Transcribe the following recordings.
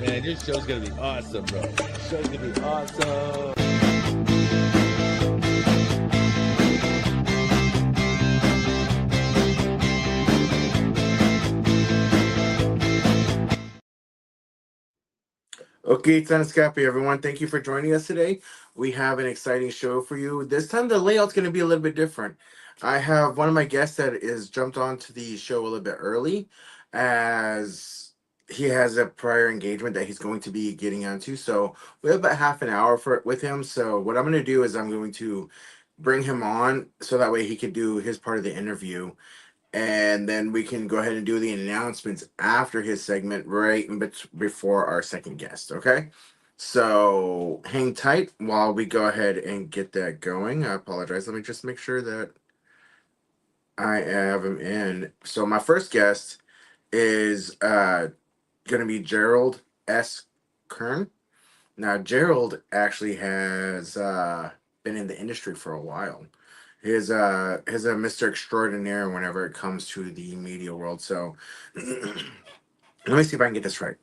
Man, your show's gonna be awesome, bro. Show's gonna be awesome. Okay, Taniscapi, everyone. Thank you for joining us today. We have an exciting show for you. This time, the layout's going to be a little bit different. I have one of my guests that is jumped onto the show a little bit early, as he has a prior engagement that he's going to be getting onto. So we have about half an hour for with him. So what I'm going to do is I'm going to bring him on so that way he could do his part of the interview, and then we can go ahead and do the announcements after his segment, right before our second guest. Okay, so hang tight while we go ahead and get that going. I apologize, let me just make sure that I have him in. So my first guest is gonna be Gerald S. Kern. Now, Gerald actually has been in the industry for a while. He's a Mr. Extraordinaire whenever it comes to the media world. So let me see if I can get this right.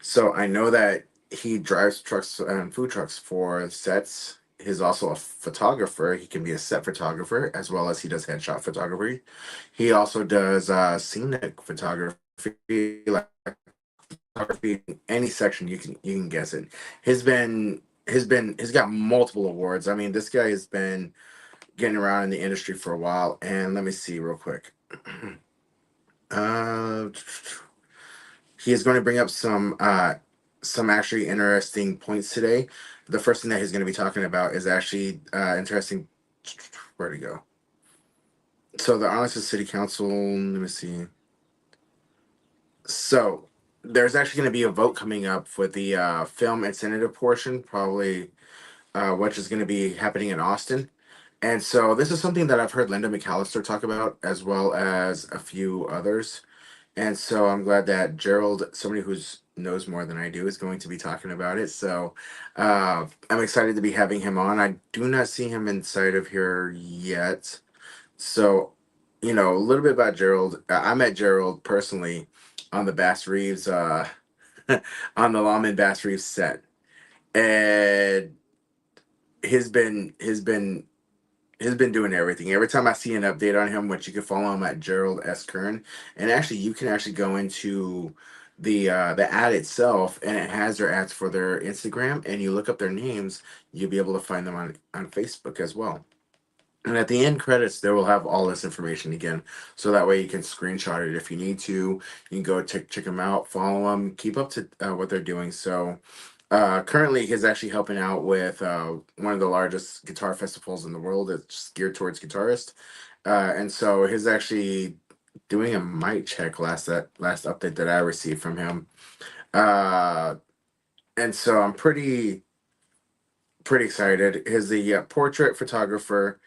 So I know that he drives trucks and food trucks for sets. He's also a photographer. He can be a set photographer as well as he does headshot photography. He also does scenic photography, like photography, any section you can guess it. He's got multiple awards. I mean, this guy has been getting around in the industry for a while. And let me see real quick. uh, he is going to bring up some actually interesting points today. The first thing that he's going to be talking about is actually interesting. Where'd he go? So the Arlington City Council. Let me see. So there's actually going to be a vote coming up for the film incentive portion, probably, which is going to be happening in Austin. And so this is something that I've heard Linda McAllister talk about, as well as a few others. And so I'm glad that Gerald, somebody who's knows more than I do, is going to be talking about it. So I'm excited to be having him on. I do not see him inside of here yet. So, a little bit about Gerald. I met Gerald personally on the Bass Reeves, on the Lawman Bass Reeves set, and he's been doing everything. Every time I see an update on him, which you can follow him at Gerald S. Kern, and actually you can actually go into the ad itself, and it has their ads for their Instagram, and you look up their names, you'll be able to find them on Facebook as well. And at the end credits, they will have all this information again, so that way you can screenshot it if you need to. You can go check them out, follow them, keep up to what they're doing. So currently, he's actually helping out with one of the largest guitar festivals in the world. It's geared towards guitarists, and so he's actually doing a mic check last update that I received from him. Uh, and so I'm pretty excited. He's the portrait photographer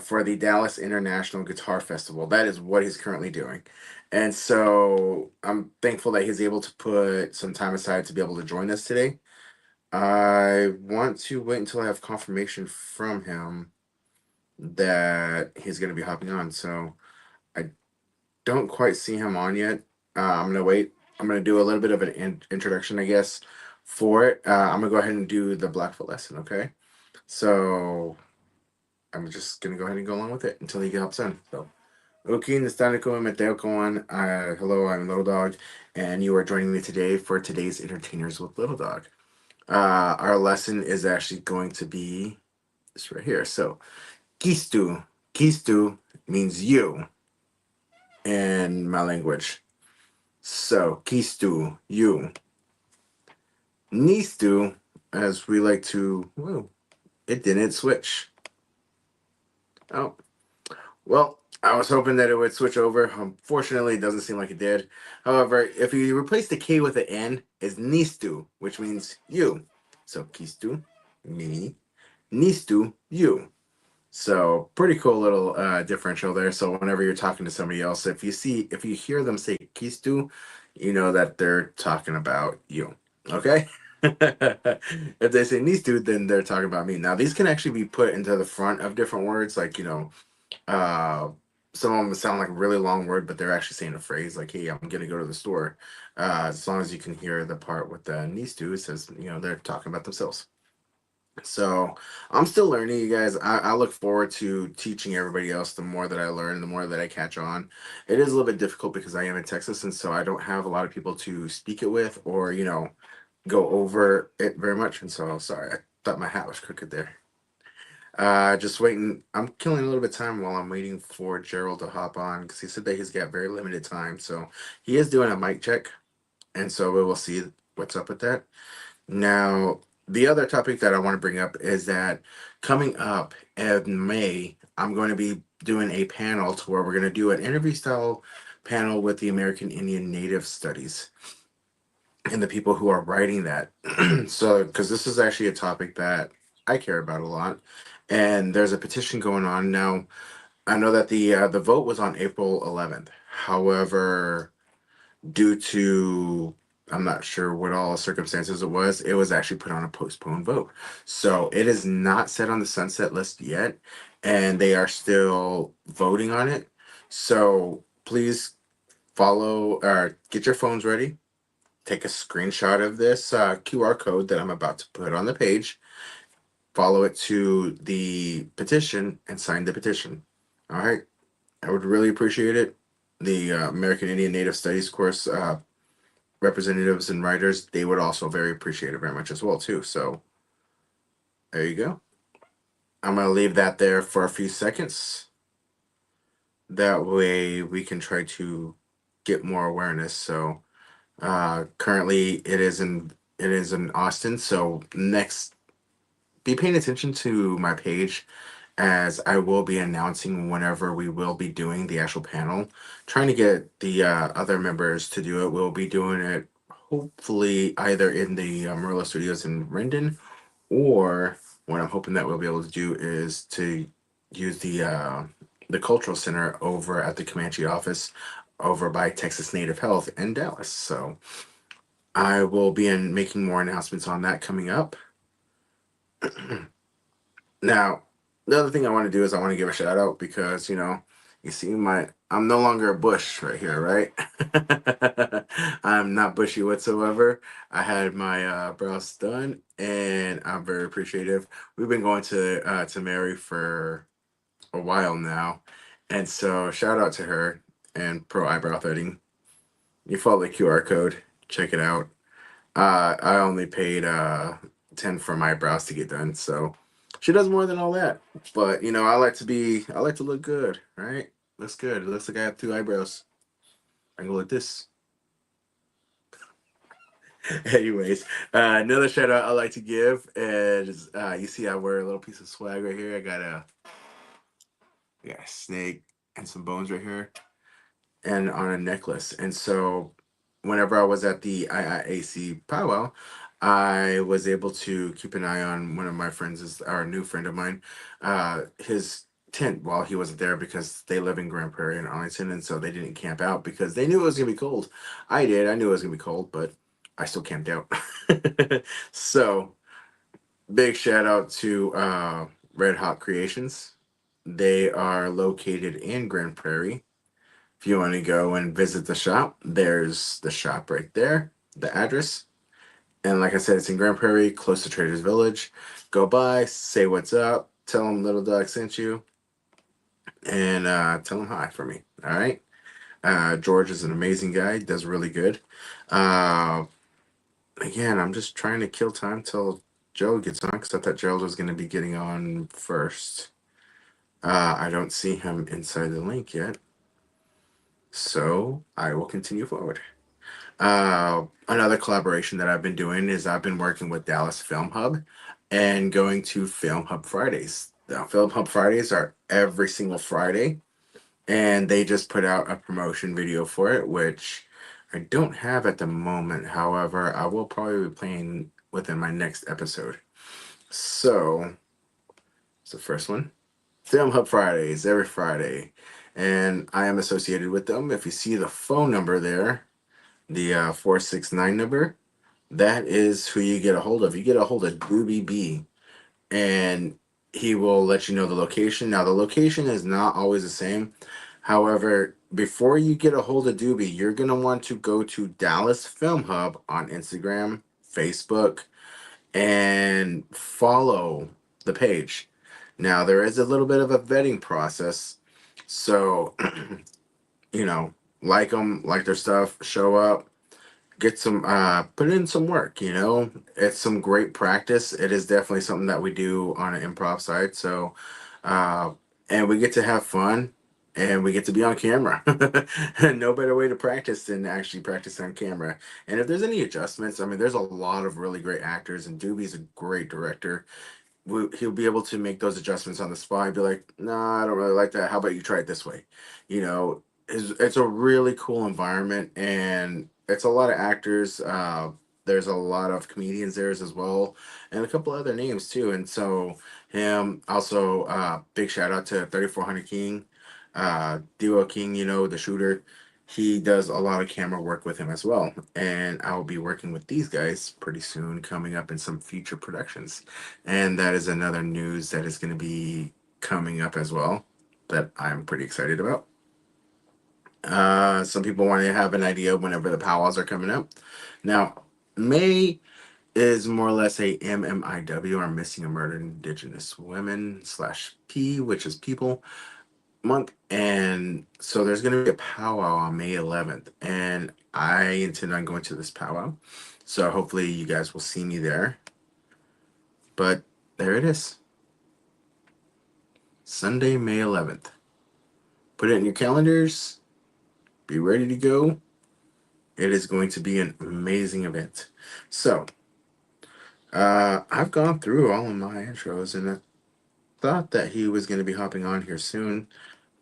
for the Dallas International Guitar Festival. That is what he's currently doing. And so I'm thankful that he's able to put some time aside to be able to join us today. I want to wait until I have confirmation from him that he's going to be hopping on. So I don't quite see him on yet. I'm going to wait. I'm going to do a little bit of an introduction, I guess, for it. I'm going to go ahead and do the Blackfoot lesson, okay? So I'm just going to go ahead and go along with it until he hops in. So, okay, Nastanico and Mateo Koan. Hello, I'm Little Dog, and you are joining me today for today's Entertainers with Little Dog. Our lesson is actually going to be this right here. So, kistu. Kistu means you in my language. So, kistu, you. Nistu, as we like to, whoa, it didn't switch. Oh, well, I was hoping that it would switch over. Unfortunately, it doesn't seem like it did. However, if you replace the K with an N, it's nistu, which means you. So, kistu, me. Nistu, you. So pretty cool little differential there. So whenever you're talking to somebody else, if you hear them say kistu, you know that they're talking about you. Okay. If they say nistu, then they're talking about me. Now these can actually be put into the front of different words, like uh, some of them sound like a really long word, but they're actually saying a phrase like, "Hey, I'm gonna go to the store." As long as you can hear the part with the needs to, it says, they're talking about themselves. So I'm still learning, you guys. I look forward to teaching everybody else. The more that I learn, the more that I catch on. It is a little bit difficult because I am in Texas, and so I don't have a lot of people to speak it with, or go over it very much. And so, sorry, I thought my hat was crooked there. Just waiting. I'm killing a little bit of time while I'm waiting for Gerald to hop on because he said that he's got very limited time. So he is doing a mic check, and so we will see what's up with that. Now, the other topic that I want to bring up is that coming up in May, I'm going to be doing a panel to where we're going to do an interview style panel with the American Indian Native Studies and the people who are writing that. So, because this is actually a topic that I care about a lot, and there's a petition going on now. I know that the vote was on April 11th. However, due to I'm not sure what all circumstances it was actually put on a postponed vote. So it is not set on the sunset list yet, and they are still voting on it. So please follow or get your phones ready. Take a screenshot of this QR code that I'm about to put on the page. Follow it to the petition and sign the petition. All right. I would really appreciate it. The American Indian Native Studies course representatives and writers, they would also very appreciate it very much as well too. So there you go. I'm gonna leave that there for a few seconds. That way we can try to get more awareness. So currently it is in Austin. So next, be paying attention to my page as I will be announcing whenever we will be doing the actual panel. Trying to get the other members to do it. We'll be doing it hopefully either in the Merlot Studios in Rendon, or what I'm hoping that we'll be able to do is to use the cultural center over at the Comanche office over by Texas Native Health in Dallas. So I will be making more announcements on that coming up. Now, the other thing I want to do is I want to give a shout out because, you see I'm no longer a bush right here, right? I'm not bushy whatsoever. I had my brows done and I'm very appreciative. We've been going to Mary for a while now. And so shout out to her and Pro Eyebrow Threading. You follow the QR code, check it out. I only paid 10 for my brows to get done, so she does more than all that. But I like to look good, right? Looks good. It looks like I have two eyebrows. I can go like this. Anyways, another shout out I like to give is you see I wear a little piece of swag right here. I got a snake and some bones right here, and on a necklace. And so, whenever I was at the IIAC powwow, I was able to keep an eye on one of my friends, is our new friend of mine, his tent while he wasn't there because they live in Grand Prairie and Arlington, and so they didn't camp out because they knew it was gonna be cold. I did. I knew it was gonna be cold, but I still camped out. So big shout out to Red Hot Creations. They are located in Grand Prairie. If you want to go and visit the shop, there's the shop right there, the address. And like I said, it's in Grand Prairie, close to Traders Village. Go by, say what's up, tell them Little Dog sent you, and tell them hi for me. All right. George is an amazing guy, does really good. Uh, Again, I'm just trying to kill time till Joe gets on because I thought Gerald was going to be getting on first. I don't see him inside the link yet. So I will continue forward. Another collaboration that I've been doing is I've been working with Dallas Film Hub and going to Film Hub Fridays. Now, Film Hub Fridays are every single Friday, and they just put out a promotion video for it, which I don't have at the moment. However, I will probably be playing within my next episode. So, it's the first one. Film Hub Fridays, every Friday. And I am associated with them. If you see the phone number there, the 469 number, that is who you get a hold of. You get a hold of Doobie B, and he will let you know the location. Now, the location is not always the same. However, before you get a hold of Doobie, you're gonna want to go to Dallas Film Hub on Instagram, Facebook, and follow the page. Now there is a little bit of a vetting process, so you know, like them, like their stuff, show up, get some put in some work, it's some great practice. It is definitely something that we do on an improv side, so uh and we get to have fun, and we get to be on camera. And no better way to practice than actually practice on camera. And if there's any adjustments, I mean, there's a lot of really great actors, and Doobie's a great director. He'll be able to make those adjustments on the spot and be like, "Nah, I don't really like that. How about you try it this way?" It's a really cool environment, and it's a lot of actors. There's a lot of comedians there as well, and a couple other names too. And so him also, big shout out to 3400 King, Duo King. The shooter. He does a lot of camera work with him as well, and I'll be working with these guys pretty soon, coming up in some future productions. And that is another news that is going to be coming up as well, that I'm pretty excited about. Some people want to have an idea whenever the powwows are coming up. Now, May is more or less a MMIW, or Missing and Murdered Indigenous Women slash P, which is People Month. And so there's going to be a powwow on May 11th. And I intend on going to this powwow. So hopefully you guys will see me there. But there it is, Sunday, May 11th. Put it in your calendars. Be ready to go. It is going to be an amazing event. So, I've gone through all of my intros, and I thought that he was going to be hopping on here soon.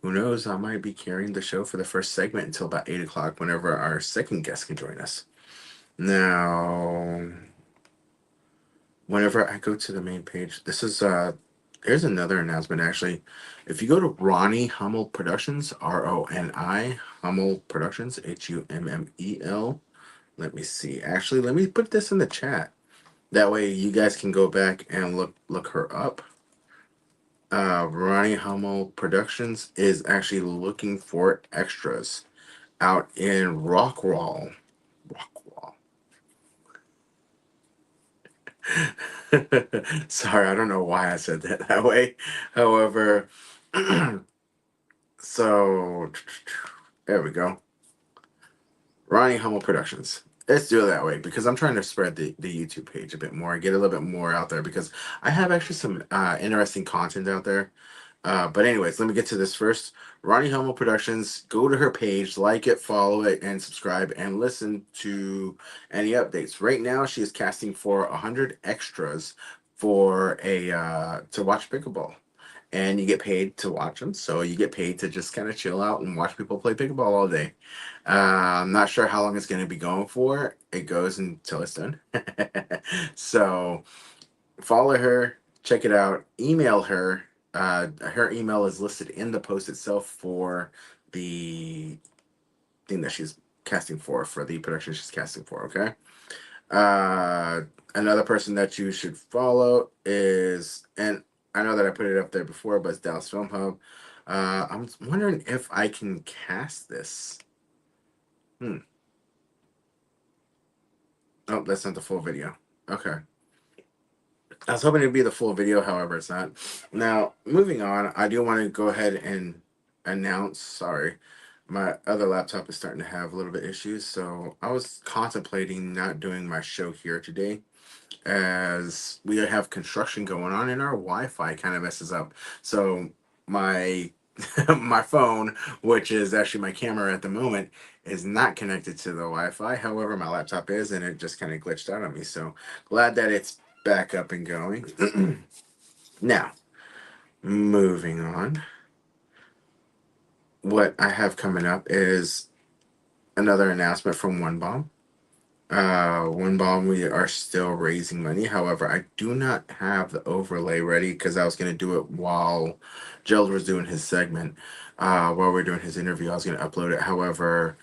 Who knows? I might be carrying the show for the first segment until about 8 o'clock, whenever our second guest can join us. Now, whenever I go to the main page, here's another announcement actually. If you go to Ronnie Hummel Productions, RONI Hummel Productions, HUMMEL. Let me see. Actually, let me put this in the chat. That way you guys can go back and look her up. Ronnie Hummel Productions is actually looking for extras out in Rockwall. Rockwall. Sorry, I don't know why I said that way. However, so there we go. Ronnie Hummel Productions. Let's do it that way, because I'm trying to spread the YouTube page a bit more and get a little bit more out there, because I have actually some interesting content out there. But anyways, let me get to this first. Ronnie Hummel Productions. Go to her page, like it, follow it, and subscribe, and listen to any updates. Right now, she is casting for 100 extras for a to watch pickleball, and you get paid to watch them. So you get paid to just kind of chill out and watch people play pickleball all day. I'm not sure how long it's going to be going for. It goes until it's done. So follow her, check it out, email her. Her email is listed in the post itself for the thing that she's casting for the production she's casting for. Okay. Uh, Another person that you should follow is, and I know that I put it up there before, but it's Dallas Film Hub. I'm wondering if I can cast this. Hmm. Oh, that's not the full video. Okay. I was hoping it'd be the full video, however, it's not. Now, moving on, I do want to go ahead and announce. Sorry, my other laptop is starting to have a little bit issues, so I was contemplating not doing my show here today, as we have construction going on and our Wi-Fi kind of messes up. So my my phone, which is actually my camera at the moment, is not connected to the Wi-Fi. However, my laptop is, and it just kind of glitched out on me. So glad that it's back up and going. Now, moving on. What I have coming up is another announcement from One Bomb. One Bomb, we are still raising money. However, I do not have the overlay ready, because I was going to do it while Gerald was doing his segment. While we're doing his interview, I was going to upload it. However,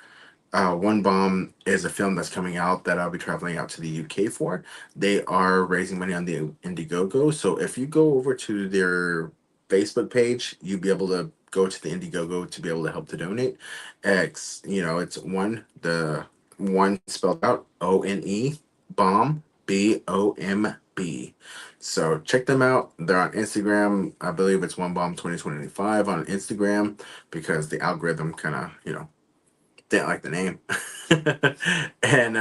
One Bomb is a film that's coming out that I'll be traveling out to the UK for. They are raising money on the Indiegogo. So if you go over to their Facebook page, you'll be able to go to the Indiegogo to be able to help to donate. X, it's the one spelled out ONE bomb BOMB. So check them out. They're on Instagram. I believe it's one bomb 2025 on Instagram because the algorithm kind of didn't like the name. And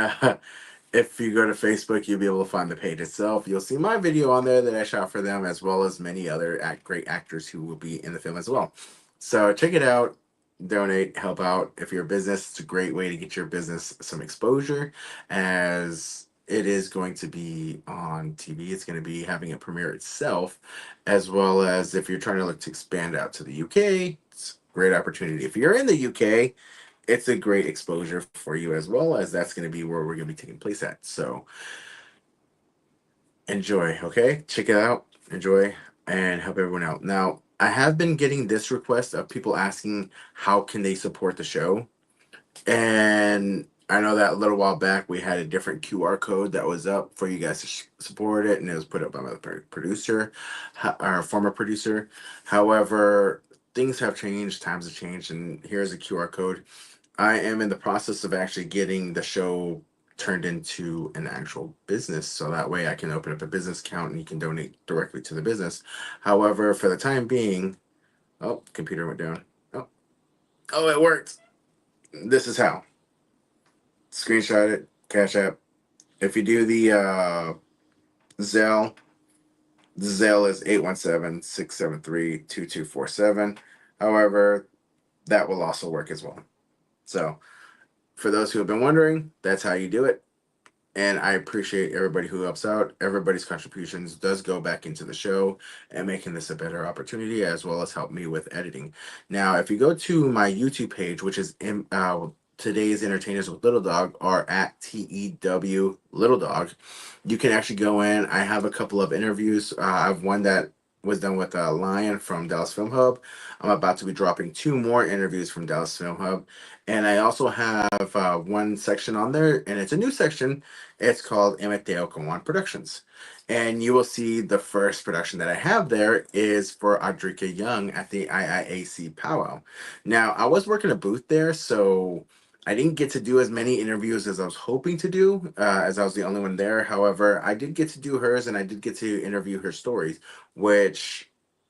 if you go to Facebook, you'll be able to find the page itself. You'll see my video on there that I shot for them, as well as many other great actors who will be in the film as well. So check it out, donate, help out. If you're a business, it's a great way to get your business some exposure, as it is going to be on TV. It's going to be having a premiere itself, as well as if you're trying to look to expand out to the UK, it's a great opportunity. If you're in the UK, it's a great exposure for you, as well as that's going to be where we're going to be taking place at. So enjoy, okay? Check it out, enjoy, and help everyone out. Now, I have been getting this request of people asking how can they support the show. And I know that a little while back we had a different QR code that was up for you guys to support it, and it was put up by my producer, our former producer. However, things have changed, times have changed, and here's a QR code. I am in the process of actually getting the show turned into an actual business, so that way I can open up a business account and you can donate directly to the business. However, for the time being, oh, computer went down. Oh, oh, it worked. This is how. Screenshot it, Cash App. If you do the Zelle, the Zelle is 817-673-2247. However, that will also work as well. So, for those who have been wondering, that's how you do it. And I appreciate everybody who helps out. Everybody's contributions does go back into the show and making this a better opportunity, as well as help me with editing. Now, if you go to my YouTube page, which is today's Entertainers with Little Dog, or at TEW Little Dog, you can actually go in. I have a couple of interviews. I have one that was done with Lion from Dallas Film Hub. I'm about to be dropping two more interviews from Dallas Film Hub. And I also have one section on there, and it's a new section. It's called Amateo Kawan Productions. And you will see the first production that I have there is for Audrika Young at the IIAC Powwow. Now, I was working a booth there, so I didn't get to do as many interviews as I was hoping to do, as I was the only one there. However, I did get to do hers, and I did get to interview her stories, which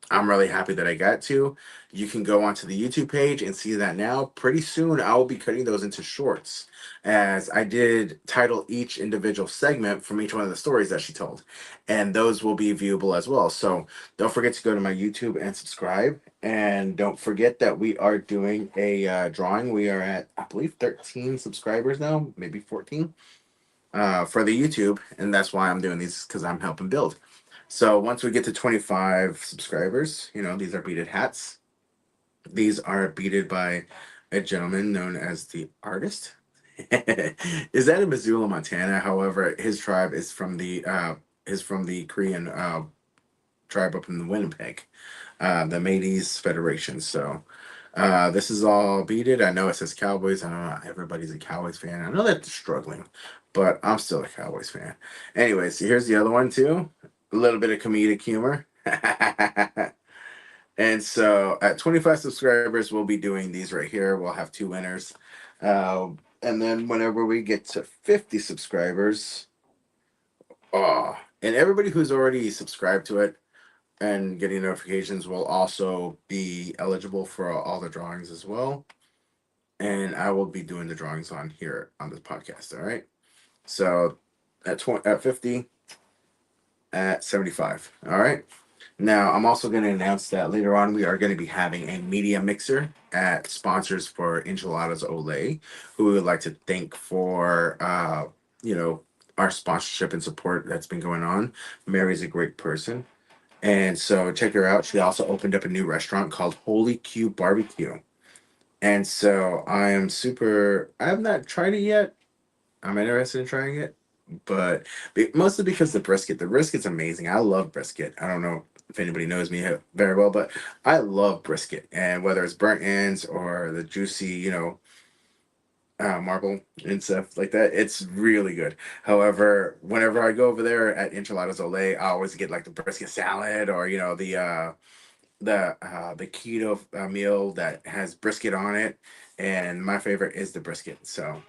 I'm really happy that I got to. You can go onto the YouTube page and see that now. Pretty soon, I will be cutting those into shorts, as I did title each individual segment from each one of the stories that she told. And those will be viewable as well. So don't forget to go to my YouTube and subscribe. And don't forget that we are doing a drawing. We are at, I believe, 13 subscribers now, maybe 14, for the YouTube. And that's why I'm doing these, because I'm helping build. So once we get to 25 subscribers, these are beaded hats. These are beaded by a gentleman known as the Artist. Is that in Missoula, Montana? However, his tribe is from the Korean tribe up in the Winnipeg, the Métis Federation. So this is all beaded. I know it says Cowboys. I know not everybody's a Cowboys fan. I know that they're struggling, but I'm still a Cowboys fan. Anyways, here's the other one too. A little bit of comedic humor. And so at 25 subscribers, we'll be doing these right here. We'll have two winners. And then whenever we get to 50 subscribers, and everybody who's already subscribed to it and getting notifications will also be eligible for all the drawings as well. And I will be doing the drawings on here on this podcast. All right. So at 50, at 75. All right. Now, I'm also going to announce that later on we are going to be having a media mixer at sponsors for Enchiladas Olay, who we would like to thank for, our sponsorship and support that's been going on. Mary's a great person. And so check her out. She also opened up a new restaurant called Holy Q Barbecue. And so I have not tried it yet. I'm interested in trying it, but mostly because the brisket's amazing. I love brisket. I don't know if anybody knows me very well, but I love brisket, and whether it's burnt ends or the juicy, marble and stuff like that, it's really good. However, whenever I go over there at Enchiladas Olay, I always get like the brisket salad, or the the keto meal that has brisket on it, and my favorite is the brisket. So,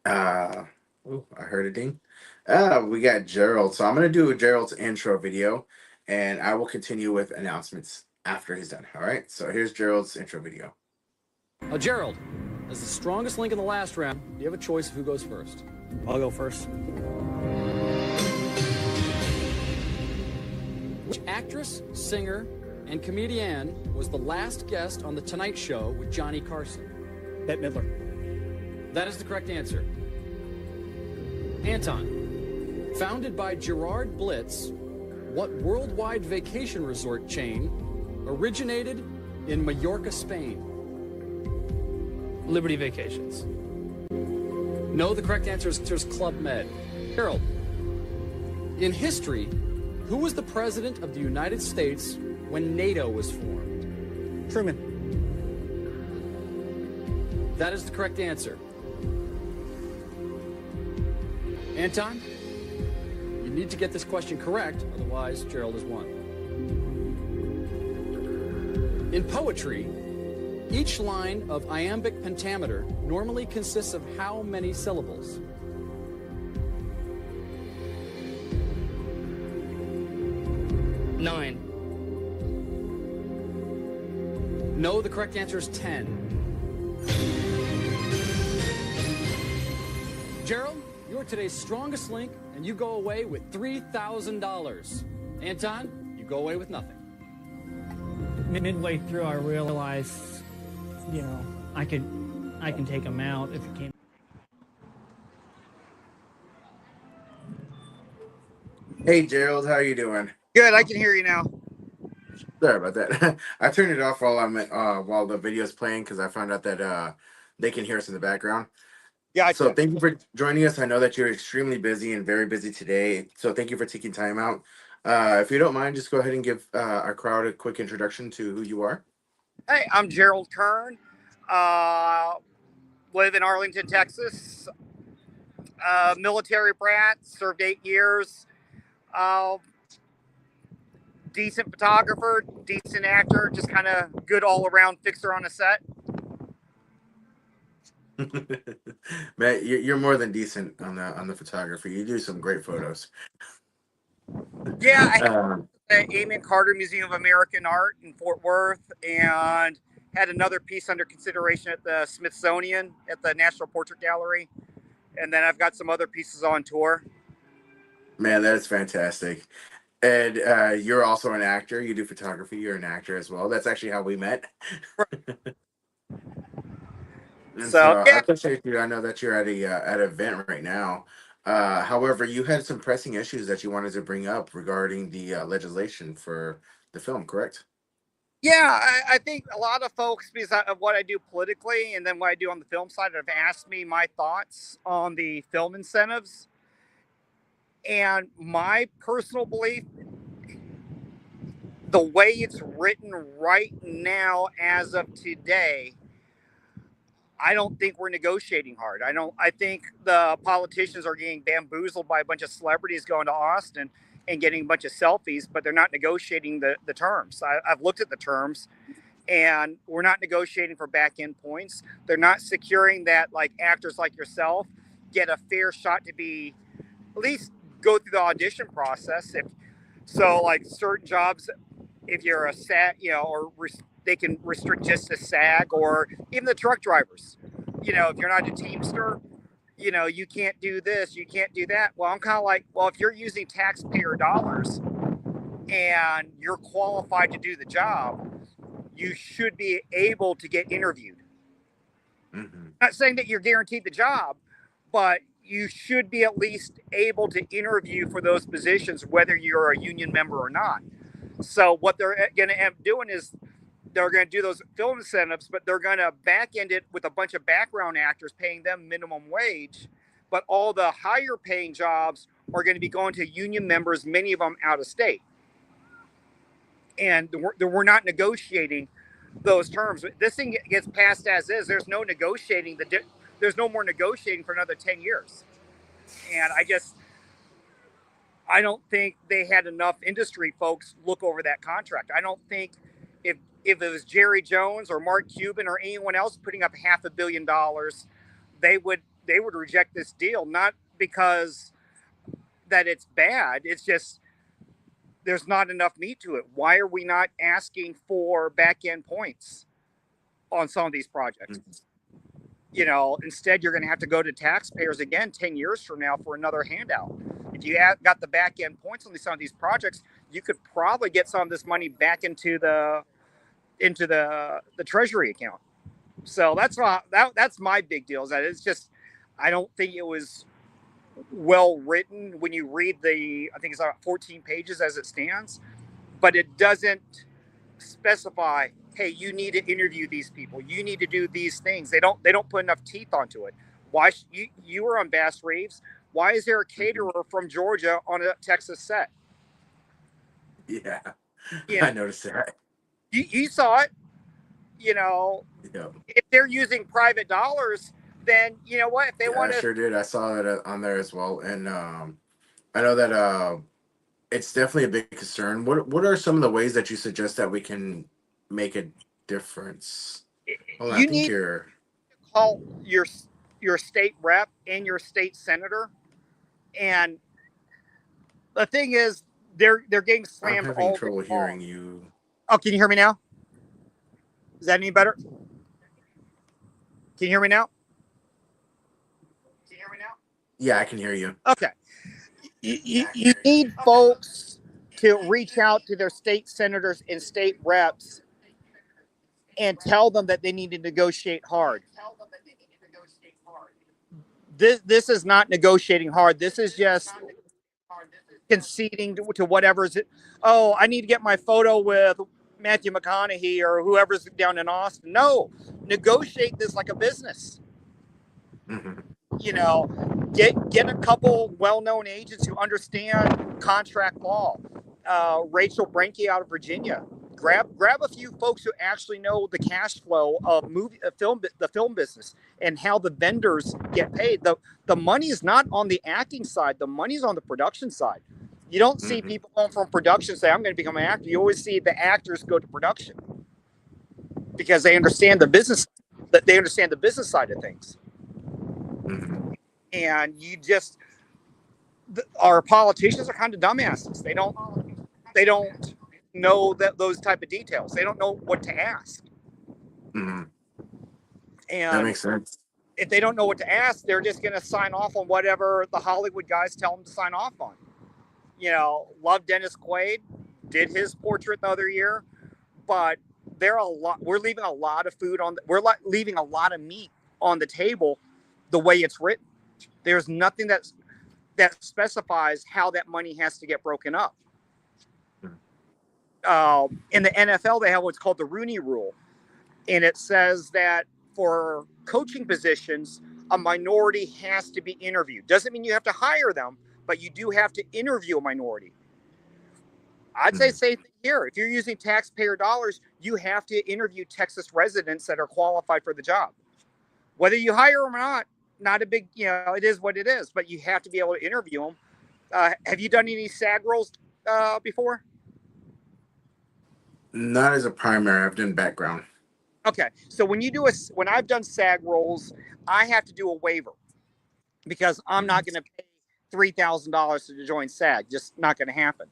uh, ooh, I heard a ding. We got Gerald. So I'm gonna do Gerald's intro video, and I will continue with announcements after he's done. All right. So here's Gerald's intro video. Gerald, as the strongest link in the last round, you have a choice of who goes first. I'll go first. Which actress, singer, and comedian was the last guest on The Tonight Show with Johnny Carson? Bette Midler. That is the correct answer. Anton, founded by Gerard Blitz, what worldwide vacation resort chain originated in Mallorca, Spain? Liberty Vacations. No, the correct answer is Club Med. Harold, in history, who was the president of the United States when NATO was formed? Truman. That is the correct answer. Anton, you need to get this question correct, otherwise Gerald has won. In poetry, each line of iambic pentameter normally consists of how many syllables? Nine. No, the correct answer is 10. Gerald, you're today's strongest link, and you go away with $3,000. Anton, you go away with nothing. Midway through, I realized, I can take him out if it came. Hey Gerald, how you doing? Good, I can hear you now. Sorry about that. I turned it off while the video is playing because I found out that they can hear us in the background. Yeah. So thank you for joining us. I know that you're extremely busy and very busy today. So thank you for taking time out. If you don't mind, just go ahead and give our crowd a quick introduction to who you are. Hey, I'm Gerald Kern. Live in Arlington, Texas. Military brat, served 8 years. Decent photographer, decent actor, just kind of good all around fixer on a set. Man, you're more than decent on the photography. You do some great photos. Yeah, I have the Amon Carter Museum of American Art in Fort Worth, and had another piece under consideration at the Smithsonian at the National Portrait Gallery, and then I've got some other pieces on tour. Man, that is fantastic. And you're also an actor. You do photography. You're an actor as well. That's actually how we met. So yeah. I appreciate you. I know that you're at an event right now. However, you had some pressing issues that you wanted to bring up regarding the legislation for the film, correct? Yeah, I think a lot of folks, because of what I do politically and then what I do on the film side, have asked me my thoughts on the film incentives. And my personal belief, the way it's written right now as of today, I don't think we're negotiating hard. I think the politicians are getting bamboozled by a bunch of celebrities going to Austin and getting a bunch of selfies, but they're not negotiating the terms. I've looked at the terms, and we're not negotiating for back end points. They're not securing that, like, actors like yourself get a fair shot to be at least go through the audition process. Like certain jobs, if you're a SAG, they can restrict just to SAG, or even the truck drivers. If you're not a Teamster, you can't do this, you can't do that. Well, I'm kind of like, well, if you're using taxpayer dollars and you're qualified to do the job, you should be able to get interviewed. Mm-hmm. Not saying that you're guaranteed the job, but you should be at least able to interview for those positions, whether you're a union member or not. So what they're going to end up doing is they're going to do those film incentives, but they're going to back end it with a bunch of background actors, paying them minimum wage. But all the higher paying jobs are going to be going to union members, many of them out of state. And we're not negotiating those terms. This thing gets passed as is. There's no negotiating. There's no more negotiating for another 10 years. And I don't think they had enough industry folks look over that contract. I don't think if it was Jerry Jones or Mark Cuban or anyone else putting up $500 million, they would reject this deal. Not because that it's bad. It's just there's not enough meat to it. Why are we not asking for back end points on some of these projects? Instead you're going to have to go to taxpayers again 10 years from now for another handout. If you got the back end points on some of these projects, you could probably get some of this money back into the treasury account. So that's my big deal. Is that it's just, I don't think it was well written when you read I think it's about 14 pages as it stands, but it doesn't specify, hey, you need to interview these people, you need to do these things. They don't put enough teeth onto it. Why you were on Bass Reeves? Why is there a caterer from Georgia on a Texas set? Yeah. I noticed that. You saw it. If they're using private dollars, then you know what, if they want to. I sure did. I saw it on there as well. And I know that it's definitely a big concern. What are some of the ways that you suggest that we can make a difference? You need to call your state rep and your state senator. And the thing is, they're getting slammed. I'm having trouble hearing you. Oh, can you hear me now? Is that any better? Can you hear me now? Yeah, I can hear you. Okay. You need folks to reach out to their state senators and state reps and tell them that they need to negotiate hard. This is not negotiating hard. This is just conceding to whatever's. Oh, I need to get my photo with Matthew McConaughey or whoever's down in Austin. No, negotiate this like a business. Mm-hmm. Get a couple well-known agents who understand contract law. Rachel Brenke out of Virginia. Grab a few folks who actually know the cash flow of the film business and how the vendors get paid. The money is not on the acting side. The money is on the production side. You don't see people going from production say, I'm going to become an actor. You always see the actors go to production because they understand the business. That they understand the business side of things. Mm-hmm. And our politicians are kind of dumbasses. They don't know those type of details. They don't know what to ask. Mm-hmm. And that makes sense. If they don't know what to ask, they're just going to sign off on whatever the Hollywood guys tell them to sign off on. Love Dennis Quaid, did his portrait the other year, but we're leaving a lot of food leaving a lot of meat on the table the way it's written. There's nothing that specifies how that money has to get broken up. In the NFL, they have what's called the Rooney Rule, and it says that for coaching positions, a minority has to be interviewed. Doesn't mean you have to hire them, but you do have to interview a minority. I'd say same thing here. If you're using taxpayer dollars, you have to interview Texas residents that are qualified for the job. Whether you hire them or not a big, it is what it is, but you have to be able to interview them. Have you done any SAG roles before? Not as a primary. I've done background. Okay. So when I've done SAG roles, I have to do a waiver because I'm not going to pay $3,000 to join SAG. Just not going to happen.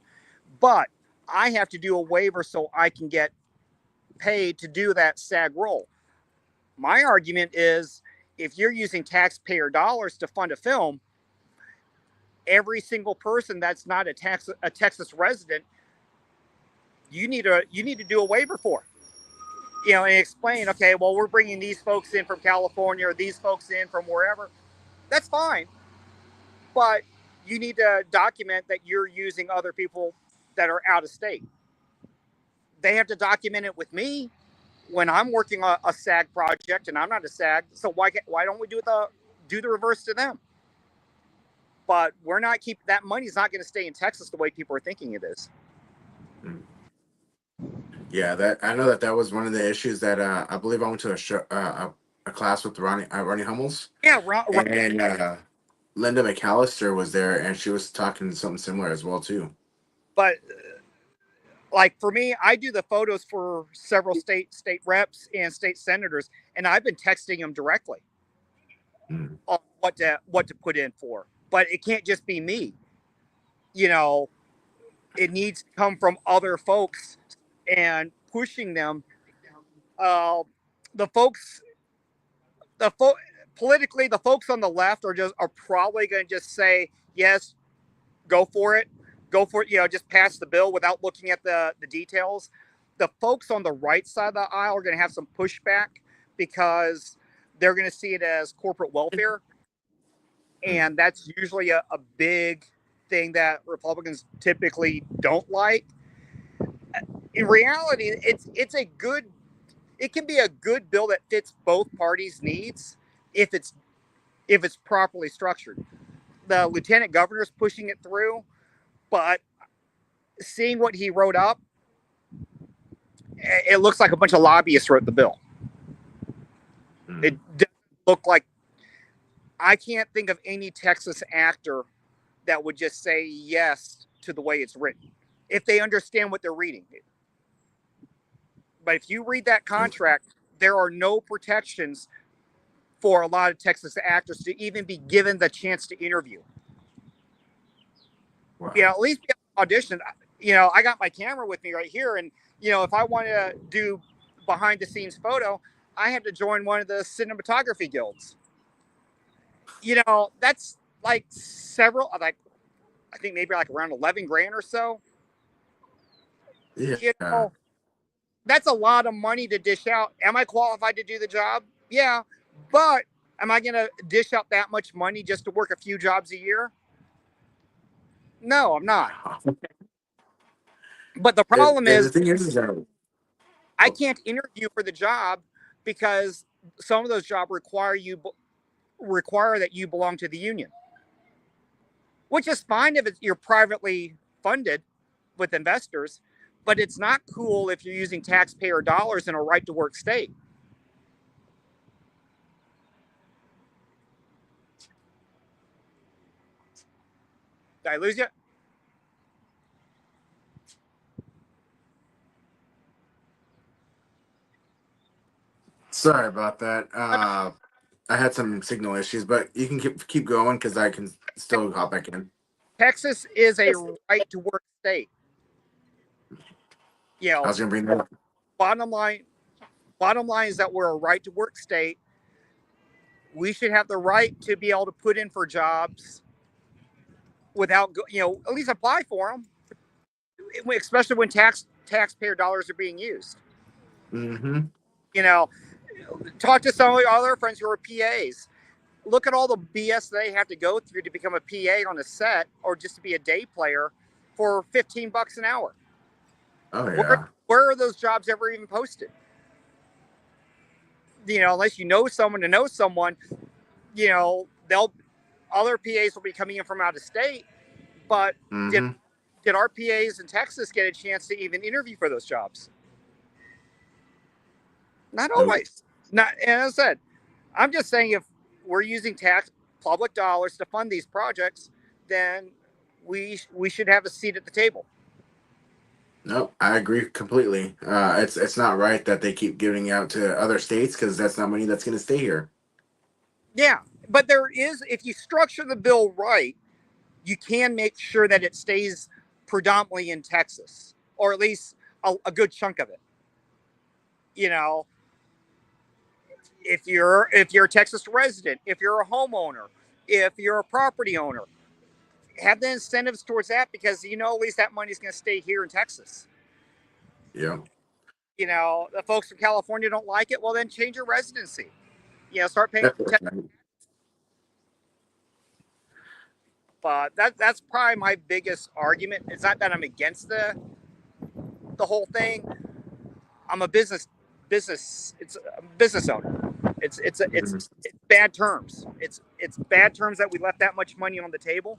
But I have to do a waiver so I can get paid to do that SAG role. My argument is if you're using taxpayer dollars to fund a film, every single person that's not a Texas resident, you need to do a waiver for. And explain, okay, well, we're bringing these folks in from California or these folks in from wherever. That's fine. But you need to document that you're using other people that are out of state. They have to document it with me when I'm working on a SAG project and I'm not a SAG. So why don't we do the reverse to them? But we're not that money's not going to stay in Texas the way people are thinking it is. Yeah, I know that was one of the issues that I believe I went to a class with Ronnie Hummels. Yeah, and Linda McAllister was there, and she was talking something similar as well too. But like for me, I do the photos for several state reps and state senators, and I've been texting them directly on what to put in for. But it can't just be me. You know, it needs to come from other folks and pushing them. The folks, politically, the folks on the left are probably going to just say yes, go for it, you know, just pass the bill without looking at the details. The folks on the right side of the aisle are going to have some pushback because they're going to see it as corporate welfare, and that's usually a big thing that Republicans typically don't like. In reality, it can be a good bill that fits both parties' needs if it's properly structured. The lieutenant governor's pushing it through, but seeing what he wrote up, it looks like a bunch of lobbyists wrote the bill. It doesn't look like, I can't think of any Texas actor that would just say yes to the way it's written if they understand what they're reading. But if you read that contract, there are no protections for a lot of Texas actors to even be given the chance to interview. Wow. You know, at least be auditioned. You know, I got my camera with me right here, and you know, if I want to do behind the scenes photo, I had to join one of the cinematography guilds. You know, that's like I think maybe like around 11 grand or so. Yeah. You know, that's a lot of money to dish out. Am I qualified to do the job? Yeah, but am I going to dish out that much money just to work a few jobs a year? No, I'm not. But the problem And is, the thing is that I can't interview for the job because some of those jobs require that you belong to the union, which is fine if you're privately funded with investors, but it's not cool if you're using taxpayer dollars in a right to work state. Did I lose you? sorry about that. I had some signal issues, but you can keep going because I can still hop back in. Texas is a right to work state. You I know, was gonna bring that up. bottom line is that we're a right to work state. We should have the right to be able to put in for jobs without, you know, at least apply for them, especially when taxpayer dollars are being used. Mm-hmm. You know, talk to some of your other friends who are PAs. Look at all the BS they have to go through to become a PA on a set or just to be a day player for $15 an hour. Oh yeah. Where are those jobs ever even posted? You know, unless you know someone to know someone, you know, other PAs will be coming in from out of state. But did our PAs in Texas get a chance to even interview for those jobs? Not always. Not, and as I said, I'm just saying if we're using public dollars to fund these projects, then we should have a seat at the table. No, I agree completely. It's not right that they keep giving out to other states because that's not money that's going to stay here. Yeah, but there is, if you structure the bill right, you can make sure that it stays predominantly in Texas, or at least a good chunk of it. You know, if you're a Texas resident, if you're a homeowner, if you're a property owner, have the incentives towards that because you know at least that money's going to stay here in Texas. Yeah. You know, the folks from California don't like it. Well, then change your residency. You know, start paying. But that's probably my biggest argument. It's not that I'm against the whole thing. I'm a business. It's a business owner. It's bad terms. It's bad terms that we left that much money on the table.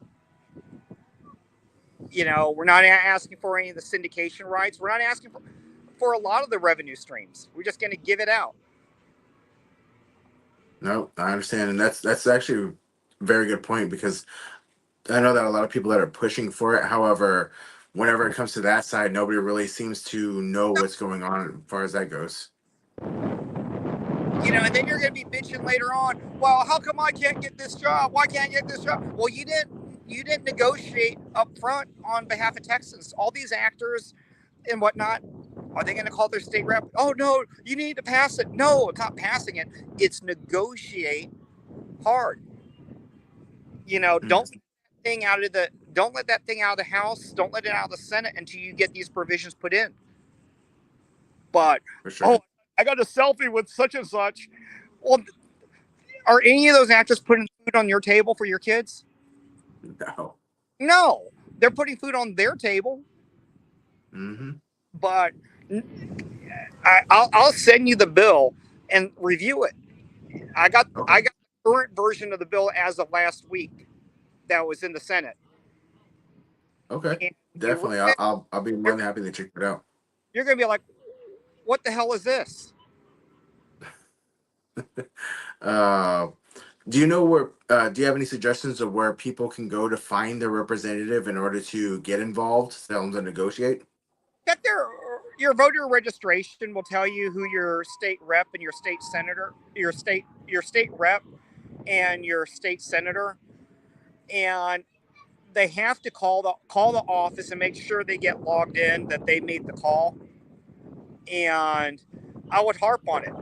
You know, we're not asking for any of the syndication rights. We're not asking for a lot of the revenue streams. We're just going to give it out. No, I understand, and that's actually very good point, because I know that a lot of people that are pushing for it. However, whenever it comes to that side, nobody really seems to know what's going on as far as that goes. And then you're going to be bitching later on. Well, how come I can't get this job? Why can't I get this job? Well, you didn't negotiate up front on behalf of Texans. All these actors and whatnot, are they going to call their state rep? Oh no, you need to pass it. No, it's not passing it. It's negotiate hard. Don't let that thing out of the House. Don't let it out of the Senate until you get these provisions put in. But For sure. I got a selfie with such and such. Well, are any of those actors putting food on your table for your kids? No. No, they're putting food on their table. Mm-hmm. But I'll send you the bill and review it. I got the current version of the bill as of last week that was in the Senate. Okay. And Definitely. I'll be more than happy to check it out. You're going to be like, what the hell is this? Do you know where? Do you have any suggestions of where people can go to find their representative in order to get involved, tell them to negotiate? Get your voter registration will tell you who your state rep and your state senator, your state rep and your state senator, and they have to call the office and make sure they get logged in, that they made the call. And I would harp on it.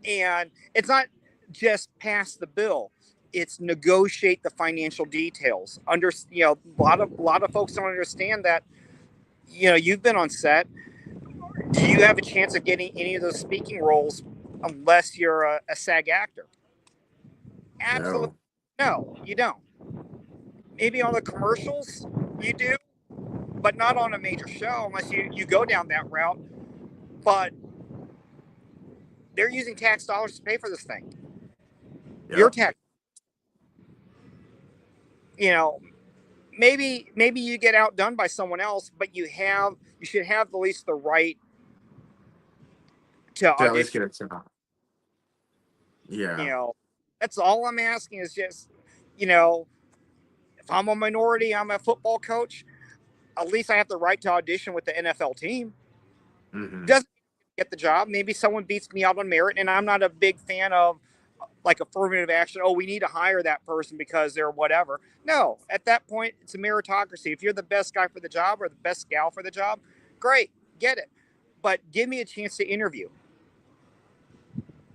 And it's not just pass the bill; it's negotiate the financial details. A lot of folks don't understand that. You've been on set. Do you have a chance of getting any of those speaking roles unless you're a SAG actor? Absolutely, no, you don't. Maybe on the commercials you do, but not on a major show unless you go down that route. But they're using tax dollars to pay for this thing. Yep. Your tax. Maybe you get outdone by someone else, but you should have at least the right to at least audition. get it set up. Yeah. That's all I'm asking is just, if I'm a minority, I'm a football coach, at least I have the right to audition with the NFL team. Mm-hmm. Doesn't get the job. Maybe someone beats me out on merit, and I'm not a big fan of like affirmative action. Oh, we need to hire that person because they're whatever. No, at that point, it's a meritocracy. If you're the best guy for the job or the best gal for the job, great, get it. But give me a chance to interview.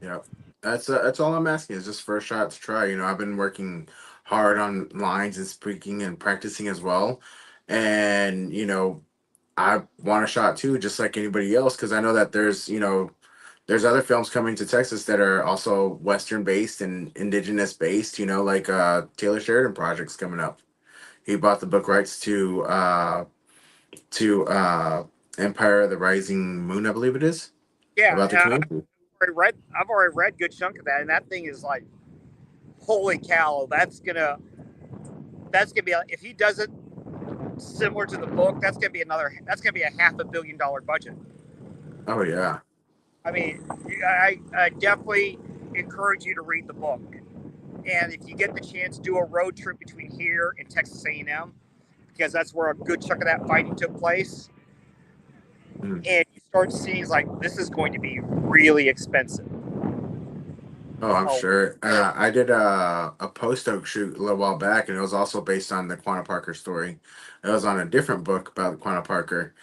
Yeah, that's all I'm asking is just for a shot to try. I've been working hard on lines and speaking and practicing as well, and I want a shot too, just like anybody else, because I know that there's other films coming to Texas that are also Western based and indigenous based. Like Taylor Sheridan project's coming up. He bought the book rights to Empire of the Rising Moon, I believe it is. Yeah, About the community. I've already read a good chunk of that, and that thing is like, holy cow! That's gonna be if he does it similar to the book, that's gonna be a $500 million budget. Oh yeah. I mean, I definitely encourage you to read the book, and if you get the chance, do a road trip between here and Texas A&M, because that's where a good chunk of that fighting took place. And you start seeing like this is going to be really expensive. Oh, I'm sure. I did a post-oak shoot a little while back, and it was also based on the Quanah Parker story. It was on a different book about Quanah Parker,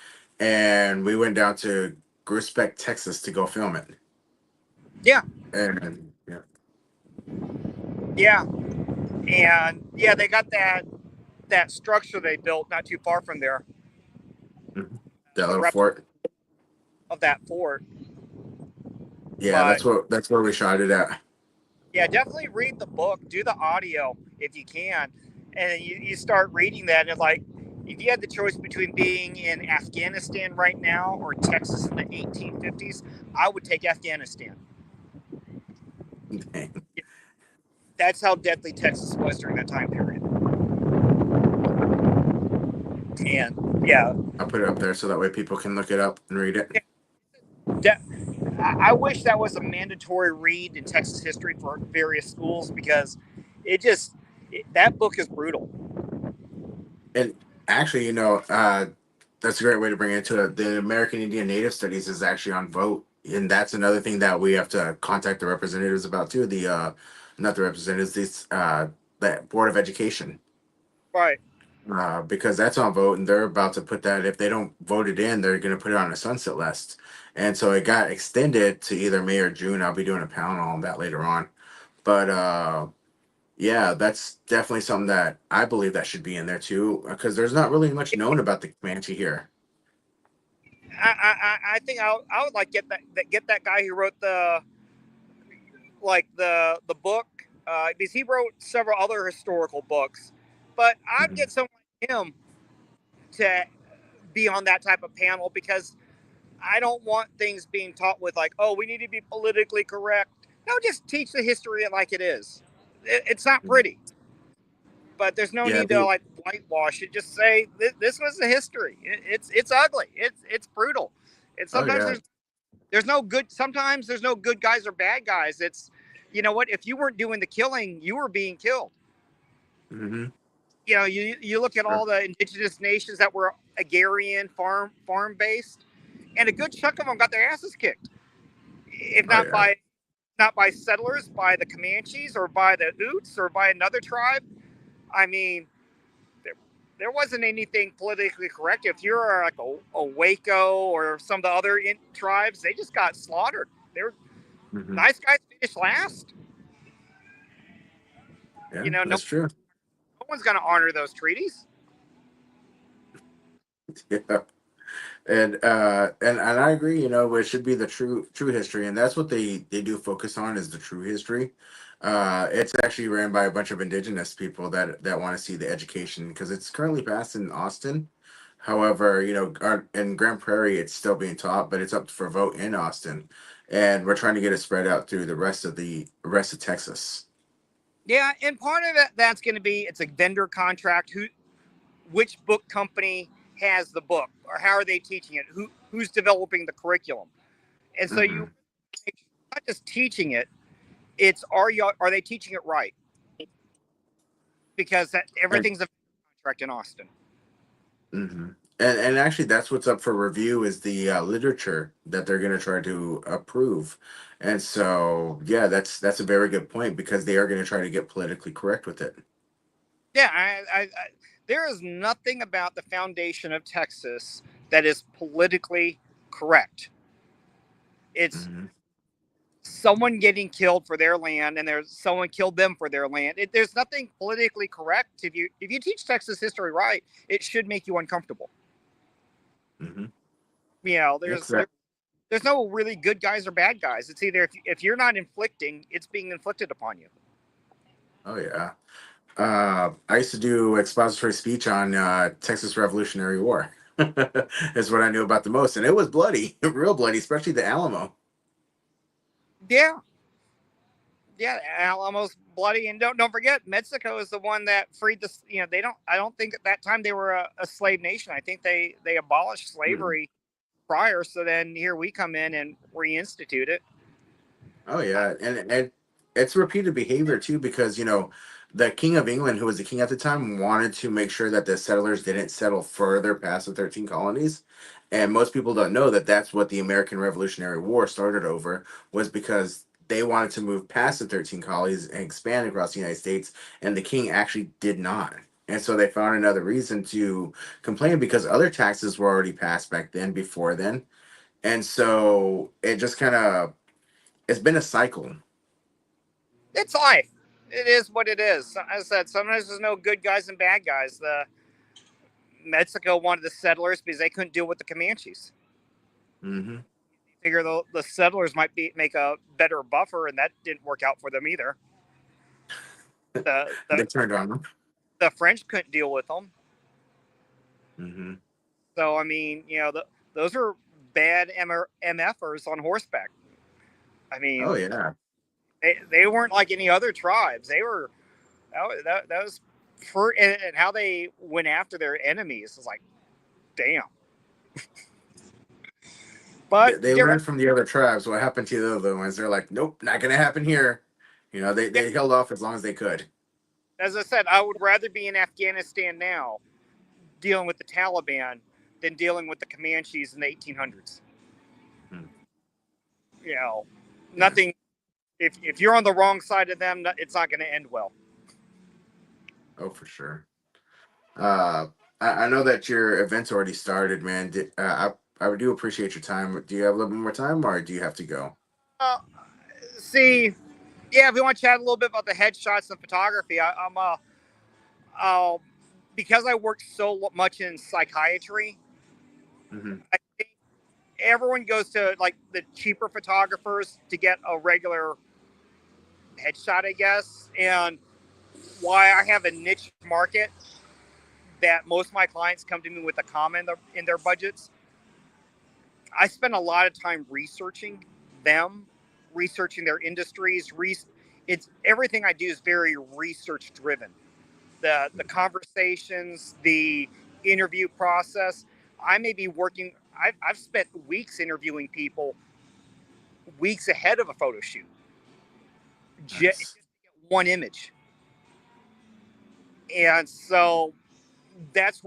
and we went down to Groesbeck, Texas, to go film it. Yeah. And they got that structure they built not too far from there. That little fort. Of that fort. Yeah, that's where we shot it at. Yeah, definitely read the book, do the audio if you can, and you start reading that, and it's like, if you had the choice between being in Afghanistan right now or Texas in the 1850s, I would take Afghanistan. Dang. That's how deadly Texas was during that time period. And yeah, I'll put it up there so that way people can look it up and read it. I wish that was a mandatory read in Texas history for various schools, because it just That book is brutal. And actually, that's a great way to bring it into it. The American Indian Native Studies is actually on vote, and that's another thing that we have to contact the representatives about too. Not the representatives, the Board of Education, Right. because that's on vote, and they're about to put that. If they don't vote it in, they're going to put it on a sunset list, and so it got extended to either May or June. I'll be doing a panel on that later on, but yeah, that's definitely something that I believe that should be in there too, because there's not really much known about the Comanche here. I think I would like get that guy who wrote the book, because he wrote several other historical books, but I'd Mhm. get someone like him to be on that type of panel, because I don't want things being taught with like, oh, we need to be politically correct. No, just teach the history like it is. It's not pretty, but there's no Yeah, need to like whitewash it. Just say this was the history. It's ugly. It's brutal. And oh sometimes yeah. there's no good. Sometimes there's no good guys or bad guys. It's, you know what? If you weren't doing the killing, you were being killed. Mm-hmm. You look at all the indigenous nations that were agrarian farm based, and a good chunk of them got their asses kicked, if Oh not yeah. by settlers, by the Comanches or by the Utes or by another tribe. I mean, there wasn't anything politically correct. If you're like a Waco or some of the other tribes, they just got slaughtered. They were Mm-hmm. nice guys finished last. Yeah, No that's true. one's going to honor those treaties. Yeah. And I agree, it should be the true history, and that's what they do focus on, is the true history. It's actually ran by a bunch of indigenous people that want to see the education, because it's currently passed in Austin. However, in Grand Prairie it's still being taught, but it's up for vote in Austin, and we're trying to get it spread out through the rest of Texas. Yeah, and part of that's going to be, it's a vendor contract. Which book company has the book, or how are they teaching it? Who's developing the curriculum? And so Mm-hmm. you not just teaching it. It's are they teaching it right? Because everything's a contract in Austin. Mm-hmm. And actually, that's what's up for review, is the literature that they're going to try to approve. And so, yeah, that's a very good point, because they are going to try to get politically correct with it. Yeah, there is nothing about the foundation of Texas that is politically correct. It's Mm-hmm. someone getting killed for their land, and there's someone killed them for their land. There's nothing politically correct. If you teach Texas history right, it should make you uncomfortable. Mm-hmm. There's no really good guys or bad guys. It's either if you're not inflicting, it's being inflicted upon you. Oh yeah. I used to do expository speech on Texas Revolutionary War. Is what I knew about the most, and it was bloody, real bloody, especially the Alamo. Yeah, Alamo's bloody, and don't forget, Mexico is the one that freed the. They don't. I don't think at that time they were a slave nation. I think they abolished slavery prior. So then here we come in and reinstitute it. Oh yeah, and it's repeated behavior too, because the King of England, who was the king at the time, wanted to make sure that the settlers didn't settle further past the 13 colonies. And most people don't know that that's what the American Revolutionary War started over, was because they wanted to move past the 13 colonies and expand across the United States, and the king actually did not. And so they found another reason to complain, because other taxes were already passed back then, before then. And so it just kind of, it's been a cycle. It's life. It is what it is. As I said, sometimes there's no good guys and bad guys. The Mexico wanted the settlers because they couldn't deal with the Comanches. Mm-hmm. Figure the settlers might make a better buffer, and that didn't work out for them either. They turned on them. The French couldn't deal with them. Mm-hmm. So I mean, those are bad MFers on horseback. I mean, Oh yeah. they weren't like any other tribes. They were that was and how they went after their enemies was like, damn. But They learned from the other tribes what happened to the other ones. They're like, nope, not gonna happen here. They held off as long as they could. As I said, I would rather be in Afghanistan now dealing with the Taliban than dealing with the Comanches in the 1800s. Hmm. You know, Yeah. nothing. If you're on the wrong side of them, it's not going to end well. Oh, for sure. I know that your event's already started, man. I do appreciate your time. Do you have a little bit more time, or do you have to go? See, yeah, if we want to chat a little bit about the headshots and photography, because I work so much in psychiatry, Mm-hmm. I think everyone goes to like the cheaper photographers to get a regular headshot, I guess. And why I have a niche market that most of my clients come to me with a comment in their budgets. I spend a lot of time researching them, researching their industries. It's everything I do is very research driven. The conversations, the interview process. I may be working. I've spent weeks interviewing people, weeks ahead of a photo shoot, just to Nice. get one image. And so that's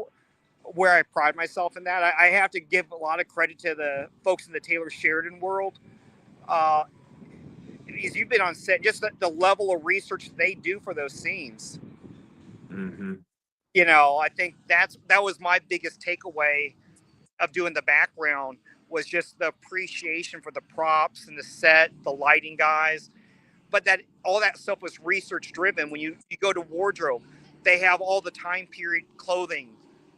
where I pride myself in that. I have to give a lot of credit to the folks in the Taylor Sheridan world. Because you've been on set, just the level of research they do for those scenes. Mm-hmm. You know, I think that was my biggest takeaway of doing the background was just the appreciation for the props and the set, the lighting guys. But that all that stuff was research driven. When you go to wardrobe, they have all the time period clothing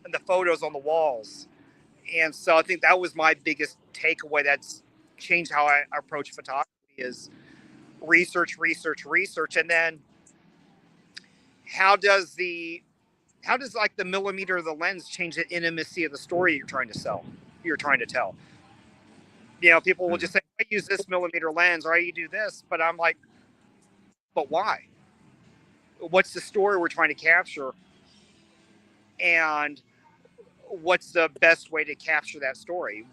and the photos on the walls. And so I think that was my biggest takeaway that's changed how I approach photography is research, and then how does like the millimeter of the lens change the intimacy of the story you're trying to tell. You know, people will just say, I use this millimeter lens or I do this, but I'm like, but why? What's the story we're trying to capture? And what's the best way to capture that story?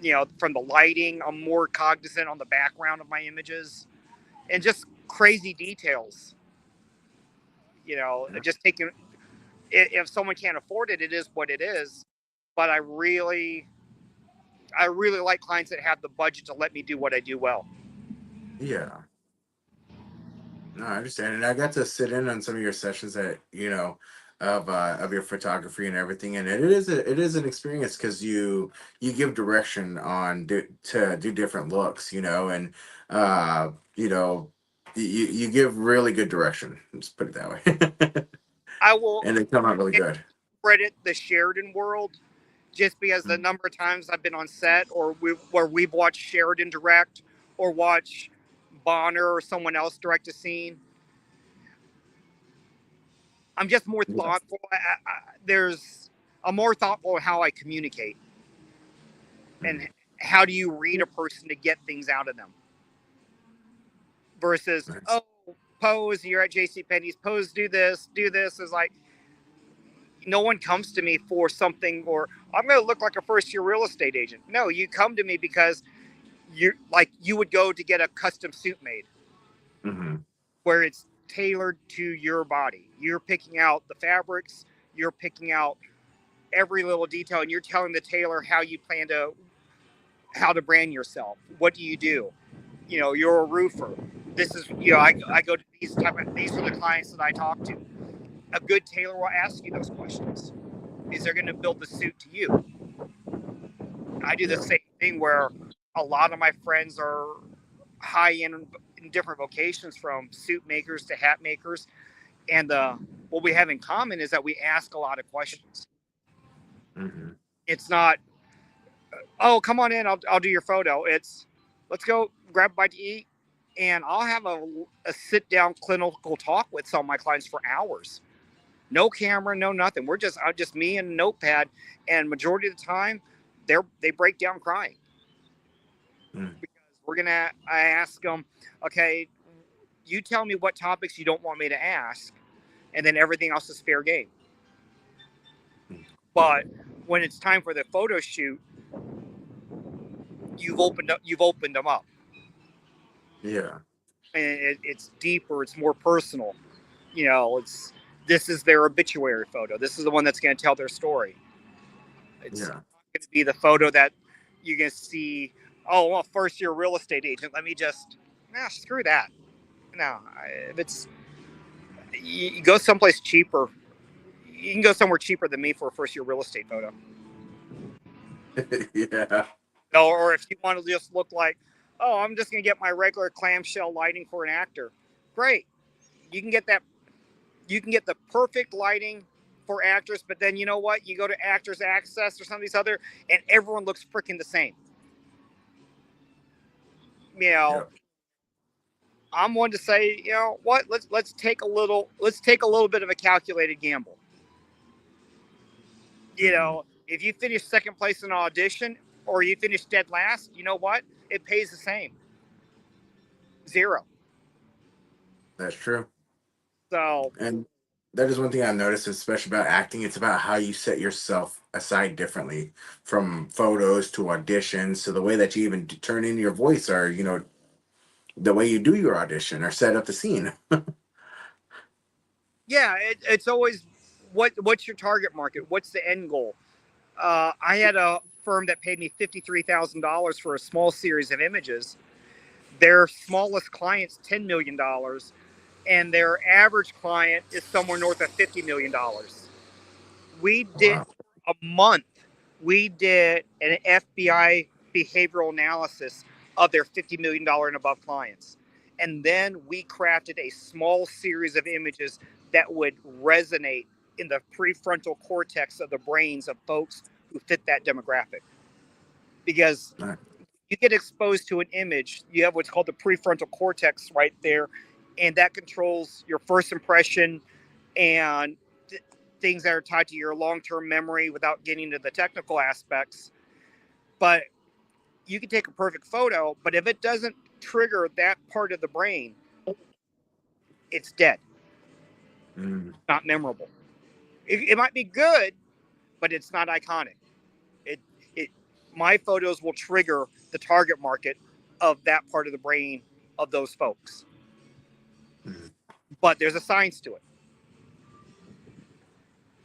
You know, from the lighting, I'm more cognizant on the background of my images and just crazy details. You know, just taking, if someone can't afford it, it is what it is. But I really like clients that have the budget to let me do what I do well. Yeah. No, I understand, and I got to sit in on some of your sessions that of your photography and everything, and it is an experience because you give direction on to do different looks, and uh, you know you give really good direction. Let's put it that way, I will and they come out really good. credit the Sheridan world just because the number of times I've been on set or where we've watched Sheridan direct or watch Bonner or someone else direct a scene. I'm just more thoughtful. I'm more thoughtful how I communicate and how do you read a person to get things out of them versus, Nice. oh, pose, you're at JCPenney's, pose, do this is like, no one comes to me for something or I'm going to look like a first year real estate agent. No, you come to me because you would go to get a custom suit made where it's tailored to your body. You're picking out the fabrics, you're picking out every little detail, and you're telling the tailor how you plan how to brand yourself. What do you do? You know, you're a roofer. This is, I go to these are the clients that I talk to. A good tailor will ask you those questions. Is they're going to build the suit to you? I do the same thing where a lot of my friends are high end in different vocations, from suit makers to hat makers, and what we have in common is that we ask a lot of questions. It's not, oh, come on in, I'll do your photo. It's, let's go grab a bite to eat, and I'll have a sit down clinical talk with some of my clients for hours. No camera, no nothing. We're just me and a notepad, and majority of the time, they break down crying. Because I ask them, okay, you tell me what topics you don't want me to ask, and then everything else is fair game. But when it's time for the photo shoot, you've opened them up. Yeah. And it's deeper, it's more personal. This is their obituary photo. This is the one that's going to tell their story. It's not going to be the photo that you're going to see. Oh, well, first year real estate agent. Let me just screw that. No, if it's you go someplace cheaper, you can go somewhere cheaper than me for a first year real estate photo. Yeah. Or if you want to just look like, oh, I'm just going to get my regular clamshell lighting for an actor. Great. You can get that. You can get the perfect lighting for actors, but then you know what? You go to Actors Access or some of these other, and everyone looks freaking the same. I'm one to say, you know what? Let's take a little bit of a calculated gamble. If you finish second place in an audition or you finish dead last, you know what? It pays the same. 0. That's true. So, and that is one thing I've noticed, especially about acting. It's about how you set yourself aside differently, from photos to auditions to the way that you even turn in your voice, or the way you do your audition or set up the scene. yeah, it's always what's your target market? What's the end goal? I had a firm that paid me $53,000 for a small series of images. Their smallest client's $10 million, and their average client is somewhere north of $50 million. We did a month. We did an FBI behavioral analysis of their $50 million and above clients. And then we crafted a small series of images that would resonate in the prefrontal cortex of the brains of folks who fit that demographic. Because you get exposed to an image, you have what's called the prefrontal cortex right there, and that controls your first impression and things that are tied to your long-term memory without getting into the technical aspects. But you can take a perfect photo, but if it doesn't trigger that part of the brain, it's dead. Not memorable. It might be good, but it's not iconic. My photos will trigger the target market of that part of the brain of those folks. But there's a science to it.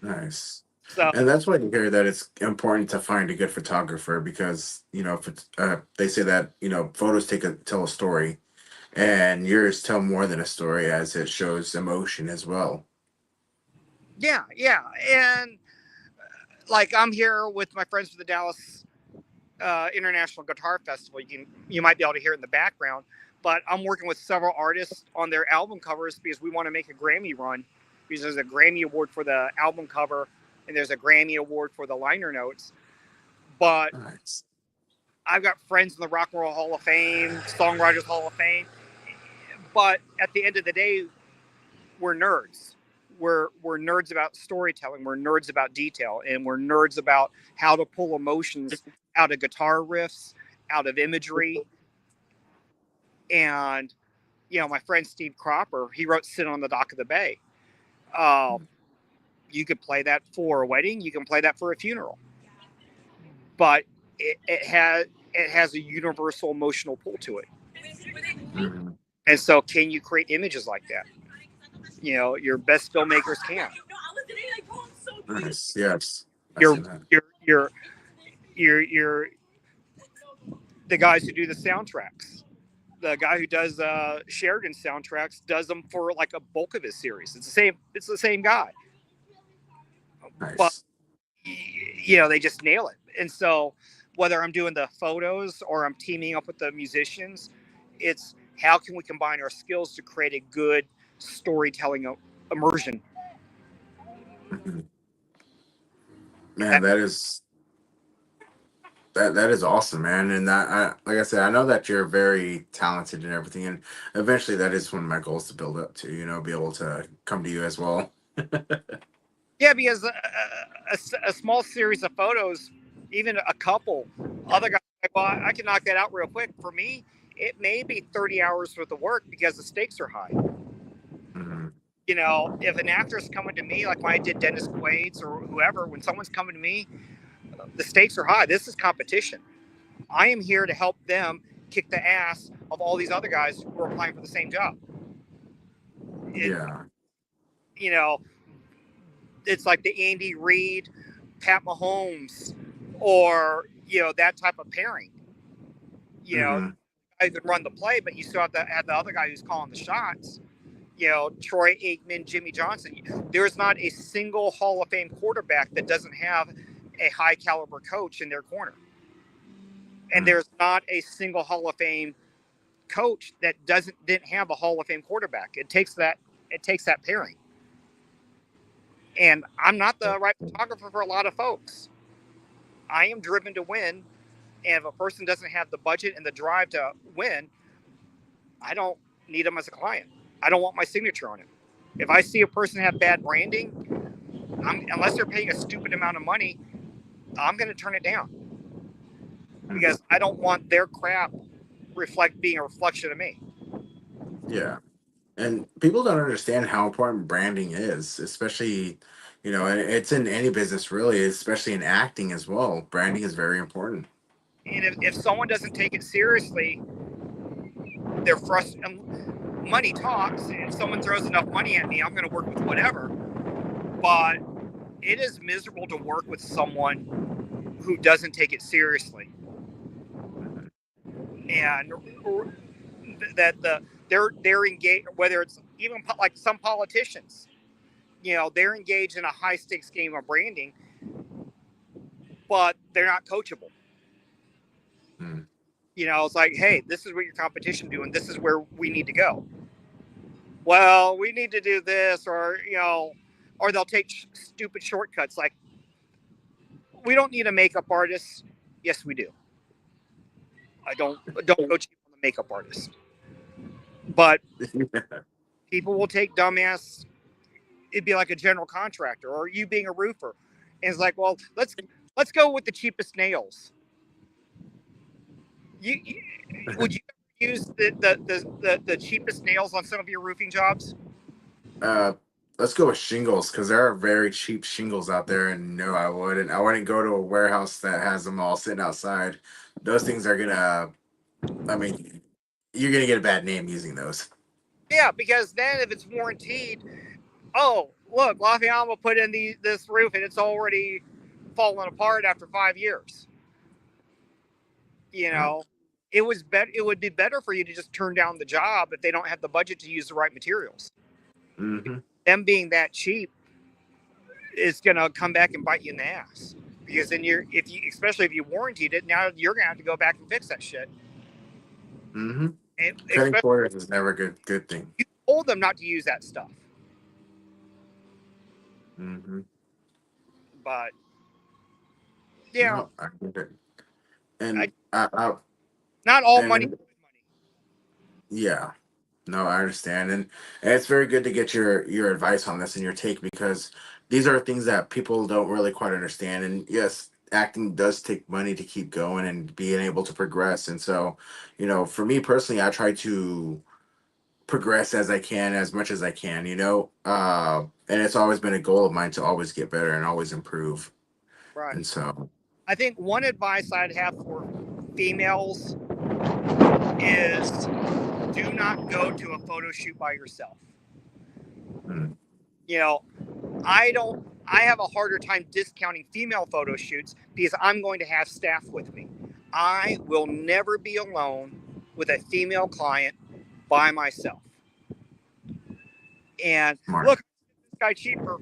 Nice. So, and that's why you hear that it's important to find a good photographer, because if it's they say that photos tell a story, and yours tell more than a story, as it shows emotion as well. Yeah, and like I'm here with my friends from the Dallas International Guitar Festival. You might be able to hear it in the background, but I'm working with several artists on their album covers because we want to make a Grammy run. Because there's a Grammy award for the album cover, and there's a Grammy award for the liner notes. But Nice. I've got friends in the Rock and Roll Hall of Fame, Songwriters Hall of Fame. But at the end of the day, we're nerds. We're nerds about storytelling. We're nerds about detail, and we're nerds about how to pull emotions out of guitar riffs, out of imagery. And my friend Steve Cropper, he wrote "Sit on the Dock of the Bay." You could play that for a wedding. You can play that for a funeral. But it has a universal emotional pull to it. And so, can you create images like that? Your best filmmakers can. Nice. Yes. You're the guys who do the soundtracks. The guy who does Sheridan soundtracks does them for like a bulk of his series. It's the same guy. Nice. But they just nail it. And so whether I'm doing the photos or I'm teaming up with the musicians, it's how can we combine our skills to create a good storytelling immersion. Man, that is awesome, man. And like I said, I know that you're very talented and everything, and eventually that is one of my goals to build up to, be able to come to you as well. Yeah, because a small series of photos, even a couple, other guys, I can knock that out real quick. For me, it may be 30 hours worth of work because the stakes are high. If an actor's coming to me, like when I did Dennis Quaid's or whoever, when someone's coming to me, the stakes are high. This is competition. I am here to help them kick the ass of all these other guys who are applying for the same job. you know, it's like the Andy Reid, Pat Mahomes, or, you know, that type of pairing. You know, I could run the play, but you still have to have the other guy who's calling the shots. You know, Troy Aikman, Jimmy Johnson. There's not a single Hall of Fame quarterback that doesn't have a high caliber coach in their corner. And there's not a single Hall of Fame coach that didn't have a Hall of Fame quarterback. It takes that pairing. And I'm not the right photographer for a lot of folks. I am driven to win. And if a person doesn't have the budget and the drive to win, I don't need them as a client. I don't want my signature on it. If I see a person have bad branding, unless they're paying a stupid amount of money, I'm going to turn it down. Because I don't want their crap being a reflection of me. Yeah. And people don't understand how important branding is, especially, you know, and it's in any business really, especially in acting as well. Branding is very important. And if someone doesn't take it seriously, they're frustrated. Money talks. If someone throws enough money at me, I'm going to work with whatever. But it is miserable to work with someone who doesn't take it seriously. And that they're engaged, whether it's even like some politicians, you know, they're engaged in a high stakes game of branding, but they're not coachable. You know, it's like, hey, this is what your competition doing. This is where we need to go. Well, we need to do this, or, you know, or they'll take stupid shortcuts. Like, we don't need a makeup artist. Yes, we do. I don't go cheap on the makeup artist. But people will take dumbass. It'd be like a general contractor, or you being a roofer. And it's like, well, let's go with the cheapest nails. Would you use the cheapest nails on some of your roofing jobs? Let's go with shingles, because there are very cheap shingles out there, and no, I wouldn't go to a warehouse that has them all sitting outside. Those things are gonna, I mean, you're gonna get a bad name using those. Yeah, because then if it's warranted, oh, look, Lafayette will put in this roof and it's already fallen apart after 5 years. You know, it would be better for you to just turn down the job if they don't have the budget to use the right materials. Them being that cheap is going to come back and bite you in the ass, because then especially if you warranted it, now you're going to have to go back and fix that shit. And Cutting corners is never a good thing. You told them not to use that stuff. But yeah, no, I get it. And not all money is good money. Yeah. No, I understand. And it's very good to get your advice on this and your take, because these are things that people don't really quite understand. And yes, acting does take money to keep going and being able to progress. And so, you know, for me personally, I try to progress as I can, as much as I can, you know, and it's always been a goal of mine to always get better and always improve. Right. And so I think one advice I'd have for females is do not go to a photo shoot by yourself. You know, I have a harder time discounting female photo shoots because I'm going to have staff with me. I will never be alone with a female client by myself. And look, this guy cheaper.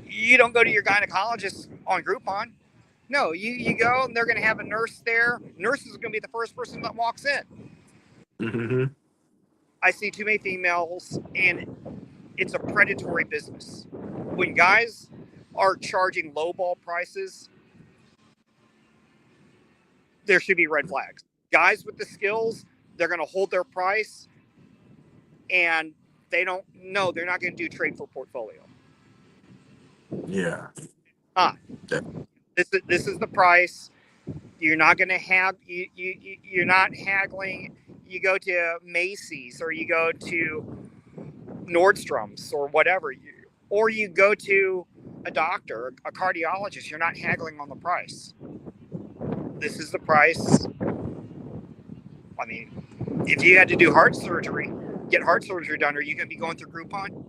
You don't go to your gynecologist on Groupon. No, you go and they're going to have a nurse there. Nurse is going to be the first person that walks in. I see too many females, and it's a predatory business. When guys are charging lowball prices, there should be red flags. Guys with the skills, they're going to hold their price, and they're not going to do trade for portfolio. Yeah. This is the price. You're not going to have you're not haggling. You go to Macy's or you go to Nordstrom's or whatever, or you go to a doctor, a cardiologist. You're not haggling on the price. This is the price. I mean, if you had to do heart surgery, get heart surgery done, are you going to be going through Groupon?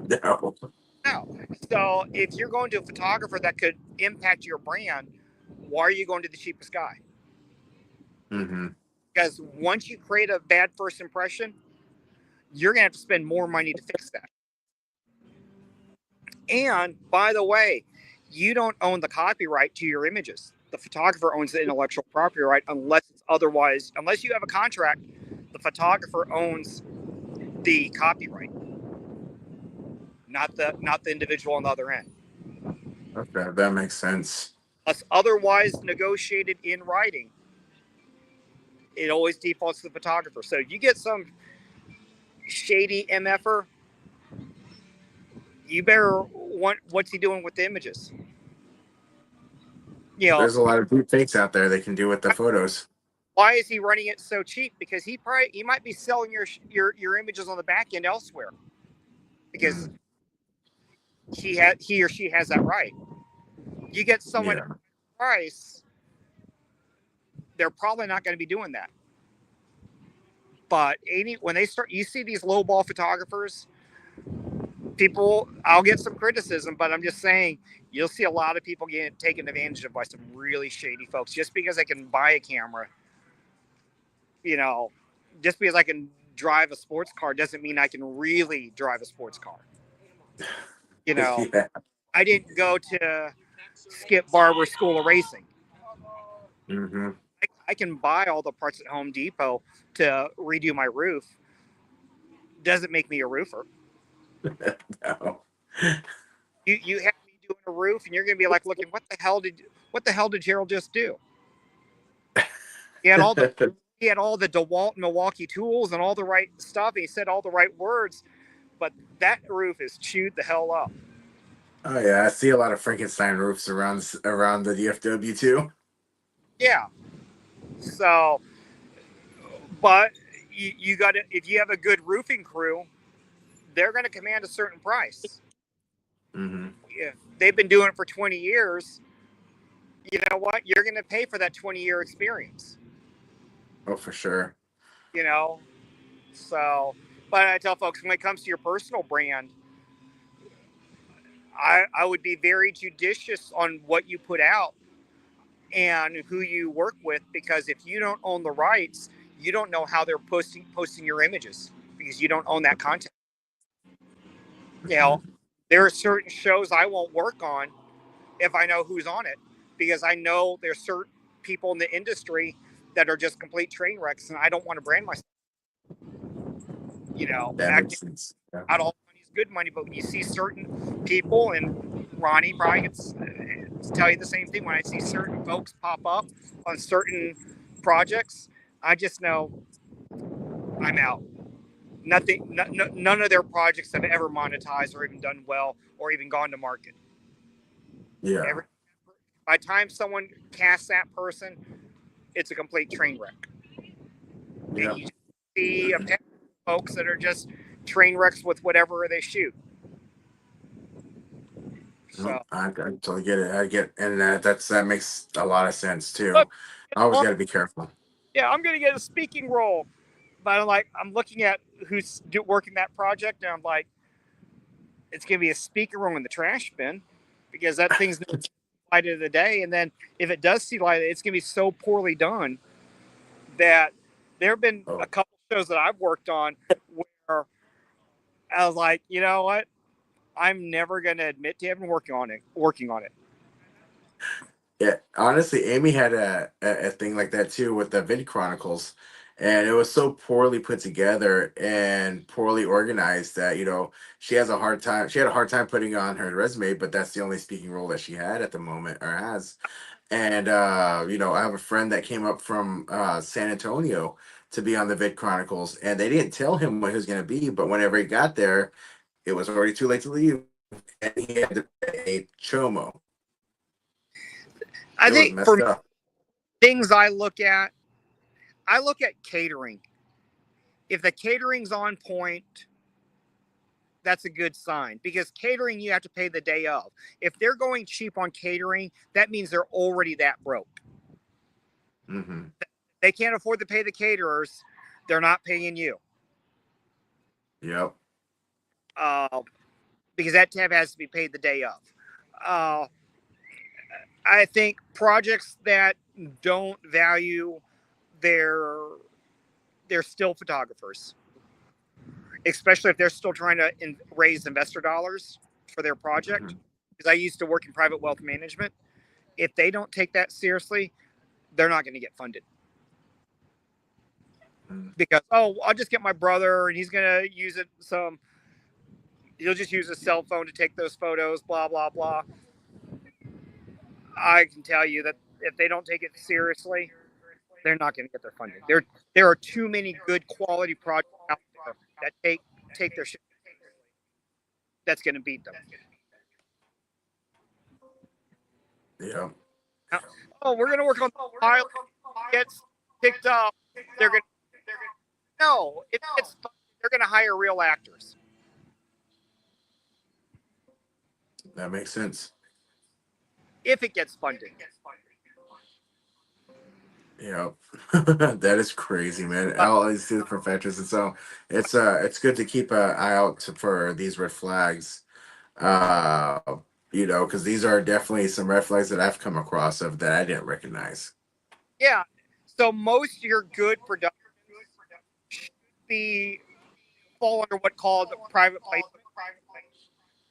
No. No. So if you're going to a photographer that could impact your brand, why are you going to the cheapest guy? Mm-hmm. Because once you create a bad first impression, you're going to have to spend more money to fix that. And by the way, you don't own the copyright to your images. The photographer owns the intellectual property right unless it's otherwise, unless you have a contract, the photographer owns the copyright, not the individual on the other end. Okay, that makes sense. Unless otherwise negotiated in writing, it always defaults to the photographer. So you get some shady MFer, you better want what's he doing with the images. You know, There's a lot of deep fakes out there they can do with the photos. why is he running it so cheap? Because he might be selling your images on the back end elsewhere, because he or she has that right. You get someone Yeah. price, they're probably not going to be doing that. But when they start, you see these lowball photographers, people, I'll get some criticism, but I'm just saying, you'll see a lot of people getting taken advantage of by some really shady folks just because they can buy a camera. You know, just because I can drive a sports car doesn't mean I can really drive a sports car. You know, Yeah. I didn't go to Skip Barber School of Racing. Mm-hmm. I can buy all the parts at Home Depot to redo my roof. Doesn't make me a roofer. No. You have me doing a roof, and you're going to be like, looking, what the hell did Gerald just do? He had all the DeWalt Milwaukee tools and all the right stuff. He said all the right words, but that roof is chewed the hell up. Oh yeah, I see a lot of Frankenstein roofs around the DFW too. Yeah. So, but you got to, if you have a good roofing crew, they're going to command a certain price. Mm-hmm. If they've been doing it for 20 years, you know what? You're going to pay for that 20-year experience. Oh, for sure. You know? So, but I tell folks, when it comes to your personal brand, I would be very judicious on what you put out and who you work with, because if you don't own the rights, you don't know how they're posting your images, because you don't own that content. You know, there are certain shows I won't work on if I know who's on it, because I know there's certain people in the industry that are just complete train wrecks, and I don't want to brand myself. You know, That makes sense. Yeah. not all money is good money, but when you see certain people, and Ronnie probably gets tell you the same thing, when I see certain folks pop up on certain projects, I just know I'm out. None of their projects have ever monetized or even done well or even gone to market. Yeah. By the time someone casts that person, it's a complete train wreck. Yeah. And you just see folks that are just train wrecks with whatever they shoot. So I totally get it. I get, and that makes a lot of sense too. look, I always got to be careful. yeah, I'm gonna get a speaking role, but I'm looking at who's working that project, and I'm like, it's gonna be a speaking role in the trash bin, because that thing's not light of the day. And then if it does see light, it's gonna be so poorly done that there have been a couple shows that I've worked on where I was like, you know what? I'm never going to admit to even working on it. Yeah, honestly, Amy had a thing like that too with the Vid Chronicles, and it was so poorly put together and poorly organized that she has a hard time. She had a hard time putting on her resume, but that's the only speaking role that she had at the moment, or has. And I have a friend that came up from San Antonio to be on the Vid Chronicles, and they didn't tell him what he was going to be, but whenever he got there, it was already too late to leave, and he had to pay Chomo. I think for me, up. things I look at catering. If the catering's on point, that's a good sign, because catering, you have to pay the day of. If they're going cheap on catering, that means they're already that broke. Mm-hmm. They can't afford to pay the caterers. They're not paying you. Yep. because that tab has to be paid the day of. I think projects that don't value their still photographers, especially if they're still trying to raise investor dollars for their project, because I used to work in private wealth management. If they don't take that seriously, they're not going to get funded. Because, oh, I'll just get my brother and he's going to use it he'll just use his cell phone to take those photos, blah, blah, blah. I can tell you that if they don't take it seriously, they're not going to get their funding. There are too many good quality projects out there that take their shit that's going to beat them. Yeah. Oh, we're going to work on the pilot. Gets picked up. They're going to no. If it's they're going to hire real actors. That makes sense. If it gets funded. Yeah, that is crazy, man. All these different factors, and so it's good to keep an eye out for these red flags. Uh, because these are definitely some red flags that I've come across of that I didn't recognize. Yeah. So most of your good productions should fall under what called private placement,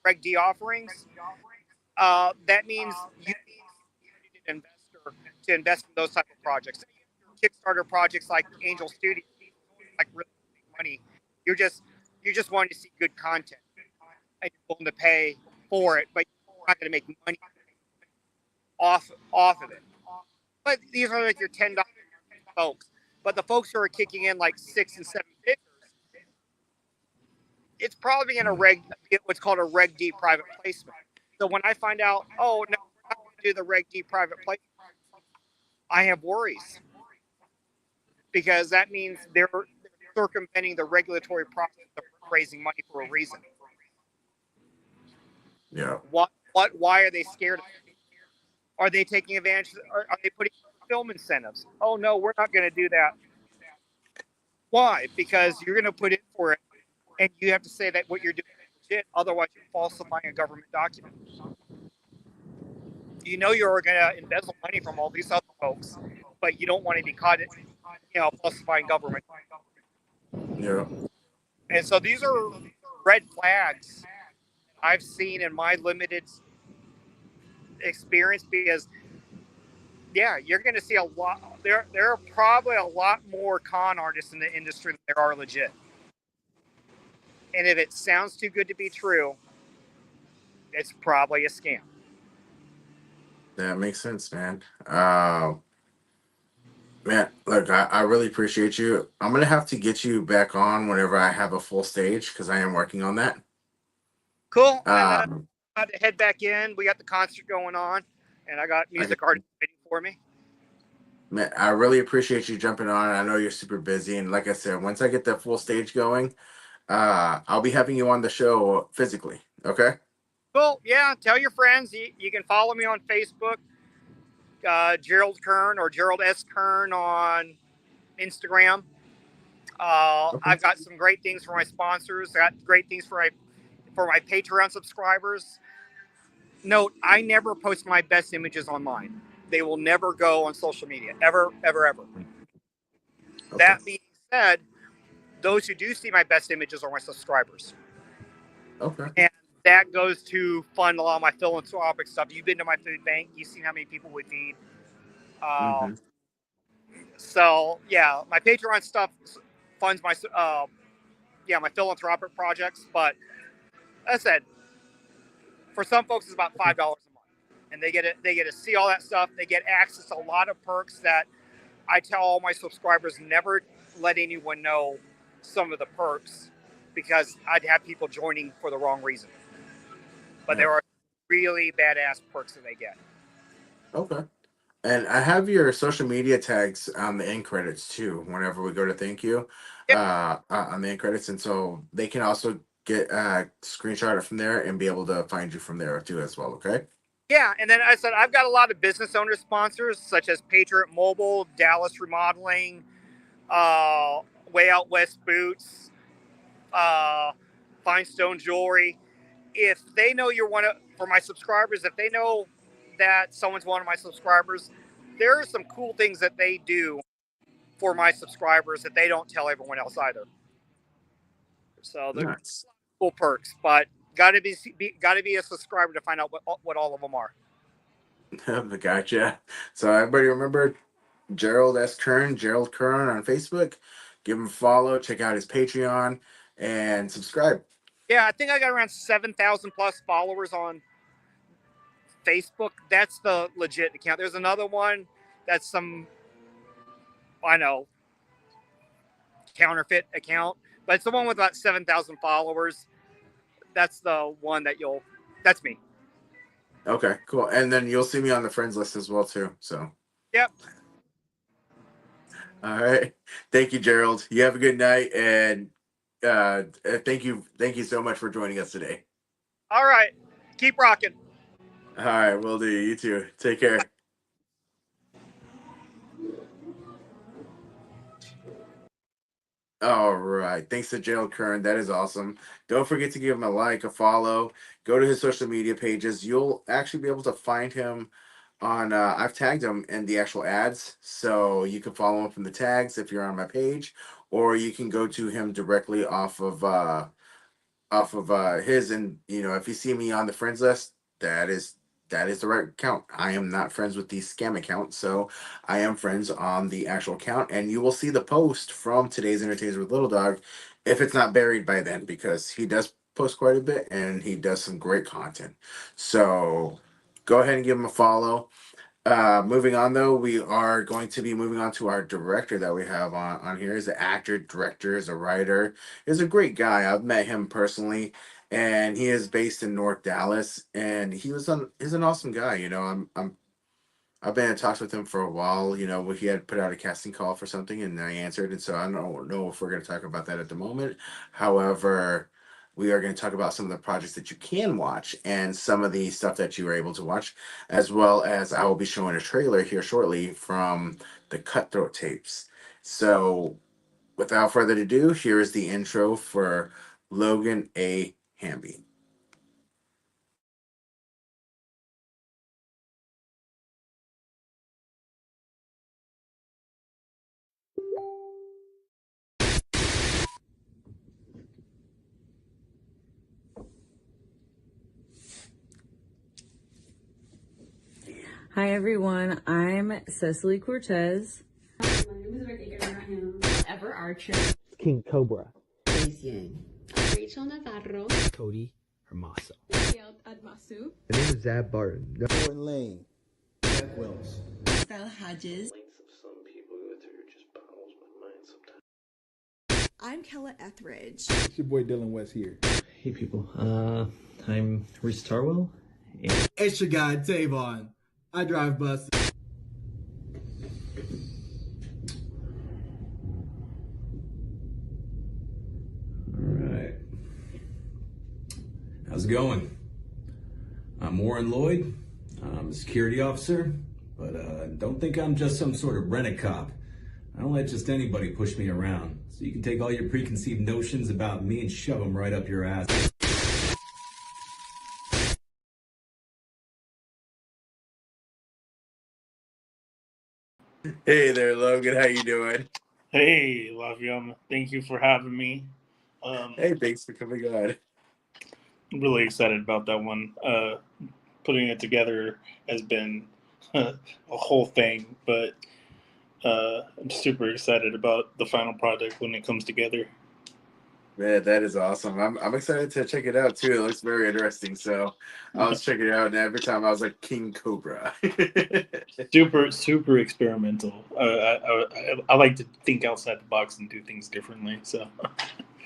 Reg D offerings. That means you need an investor to invest in those type of projects. Kickstarter projects like Angel Studio, like really big money. You just wanting to see good content, and you're willing to pay for it, but you're not going to make money off of it. But these are like your $10 folks. But the folks who are kicking in like 6 and 7 figures, it's probably going to get what's called a Reg D private placement. So when I find out, oh no, we're not going to do the Reg D private placement, I have worries, because that means they're circumventing the regulatory process of raising money for a reason. Yeah. Why are they scared of it? Are they taking advantage? Are they putting film incentives? Oh no, we're not going to do that. Why? Because you're going to put in for it, and you have to say that what you're doing is legit. Otherwise, you're falsifying a government document. You know you're going to embezzle money from all these other folks, but you don't want to be caught, falsifying government. Yeah. And so these are red flags I've seen in my limited experience, because you're going to see a lot. There are probably a lot more con artists in the industry than there are legit. And if it sounds too good to be true, it's probably a scam. That makes sense, man. Man, look, I really appreciate you. I'm gonna have to get you back on whenever I have a full stage, because I am working on that. Cool. And I got to head back in. We got the concert going on, and I got music artists waiting for me. Man, I really appreciate you jumping on. I know you're super busy, and like I said, once I get that full stage going, I'll be having you on the show physically. Okay. Cool. Yeah. Tell your friends. You can follow me on Facebook, Gerald Kern, or Gerald S. Kern on Instagram. Okay. I've got some great things for my sponsors. I got great things for my Patreon subscribers. Note, I never post my best images online. They will never go on social media, ever, ever, ever. Okay. That being said, those who do see my best images are my subscribers. Okay. And that goes to fund a lot of my philanthropic stuff. You've been to my food bank. You've seen how many people we feed. So, yeah, my Patreon stuff funds my philanthropic projects. But as I said, for some folks, it's about $5 a month. And they get to see all that stuff. They get access to a lot of perks that I tell all my subscribers never let anyone know some of the perks, because I'd have people joining for the wrong reason. But there are really badass perks that they get. Okay. And I have your social media tags on the end credits too, whenever we go to thank you, on the end credits. And so they can also get screenshot it from there and be able to find you from there too as well. Okay. Yeah. And then I said, I've got a lot of business owner sponsors, such as Patriot Mobile, Dallas Remodeling, Way Out West Boots, Fine Stone Jewelry. if they know you're for my subscribers, if they know that someone's one of my subscribers, there are some cool things that they do for my subscribers that they don't tell everyone else either. So the Nice. cool perks, but gotta be a subscriber to find out what all of them are. Gotcha. So everybody remember Gerald S. Kern, Gerald Kern on Facebook. Give him a follow, check out his Patreon, and subscribe. Yeah, I think I got around 7,000 plus followers on Facebook. That's the legit account. There's another one that's some, I know, counterfeit account, but it's the one with about 7,000 followers. That's the one that's me. Okay, cool. And then you'll see me on the friends list as well too. So. Yep. All right. Thank you, Gerald. You have a good night, and thank you so much for joining us today. All right. Keep rocking. All right, will do. You too. Take care. All right. Thanks to Gerald Kern. That is awesome. Don't forget to give him a like, a follow. Go to his social media pages. You'll actually be able to find him on I've tagged him in the actual ads, so you can follow him from the tags if you're on my page, or you can go to him directly off of his. And if you see me on the friends list, that is the right account. I am not friends with the scam account, so I am friends on the actual account, and you will see the post from today's Entertainers with Little Dog if it's not buried by then, because he does post quite a bit and he does some great content. So go ahead and give him a follow. Moving on, though, we are going to be moving on to our director that we have on here. He's an actor, director, is a writer. He's a great guy. I've met him personally, and he is based in North Dallas. And he's an awesome guy. I've been in talks with him for a while. He had put out a casting call for something, and I answered. And so I don't know if we're going to talk about that at the moment. However, we are going to talk about some of the projects that you can watch and some of the stuff that you were able to watch, as well as I will be showing a trailer here shortly from the Cutthroat tapes. So without further ado, here is the intro for Logan A. Hamby. Hi everyone, I'm Cecily Cortez. My name is Rebecca Abraham. Ever Archer. King Cobra. Grace Yang. Rachel Navarro. Cody Hermoso. Gail Admasu. My name is Zab Barton. Jordan Lane. Jack Wells. Stella Hodges. Some people go through just boggles my mind sometimes. I'm Kella Etheridge. It's your boy Dylan West here. Hey people, I'm Reese Tarwell. It's your guy Tavon. I drive buses. Alright. How's it going? I'm Warren Lloyd. I'm a security officer, but don't think I'm just some sort of rent-a-cop. I don't let just anybody push me around, so you can take all your preconceived notions about me and shove them right up your ass. Hey there, Logan. How you doing? Hey, Laviam. Thank you for having me. Hey, thanks for coming on. I'm really excited about that one. Putting it together has been a whole thing, but I'm super excited about the final project when it comes together. Man, that is awesome. I'm excited to check it out too. It looks very interesting. So I was checking it out, and every time I was like King Cobra. super experimental. I like to think outside the box and do things differently. So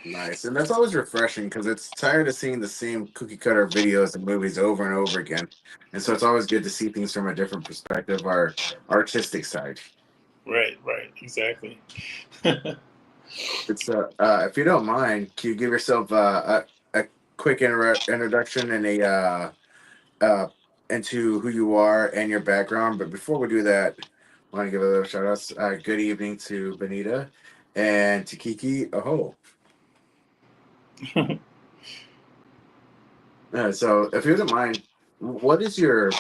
nice, and that's always refreshing because it's tired of seeing the same cookie cutter videos and movies over and over again. And so it's always good to see things from a different perspective, our artistic side. Right, exactly. It's if you don't mind, can you give yourself a quick introduction and a into who you are and your background? But before we do that, I want to give a little shout outs. Good evening to Benita and to Kiki. Oh, So, if you don't mind, what is your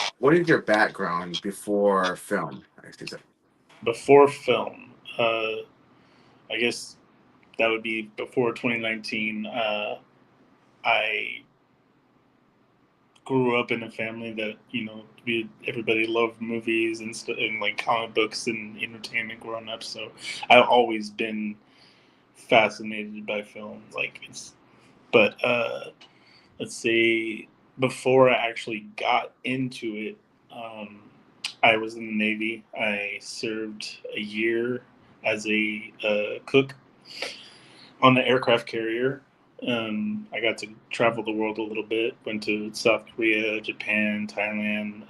background before film? Actually, so- Before film, I guess that would be before 2019. I grew up in a family that everybody loved movies and like comic books and entertainment growing up. So I've always been fascinated by film. But let's say before I actually got into it, um, I was in the Navy. I served a year as a cook on the aircraft carrier. I got to travel the world a little bit. Went to South Korea, Japan, Thailand,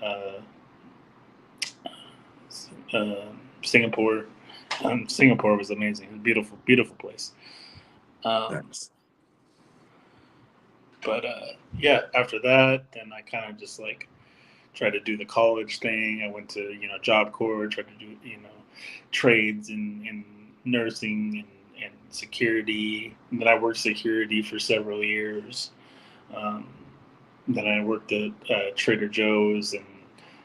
Singapore. Singapore was amazing. Beautiful, beautiful place. Nice. But yeah, after that, then I kind of just like tried to do the college thing. I went to Job Corps, tried to do trades in nursing and security. And then I worked security for several years. Um, then I worked at Trader Joe's, and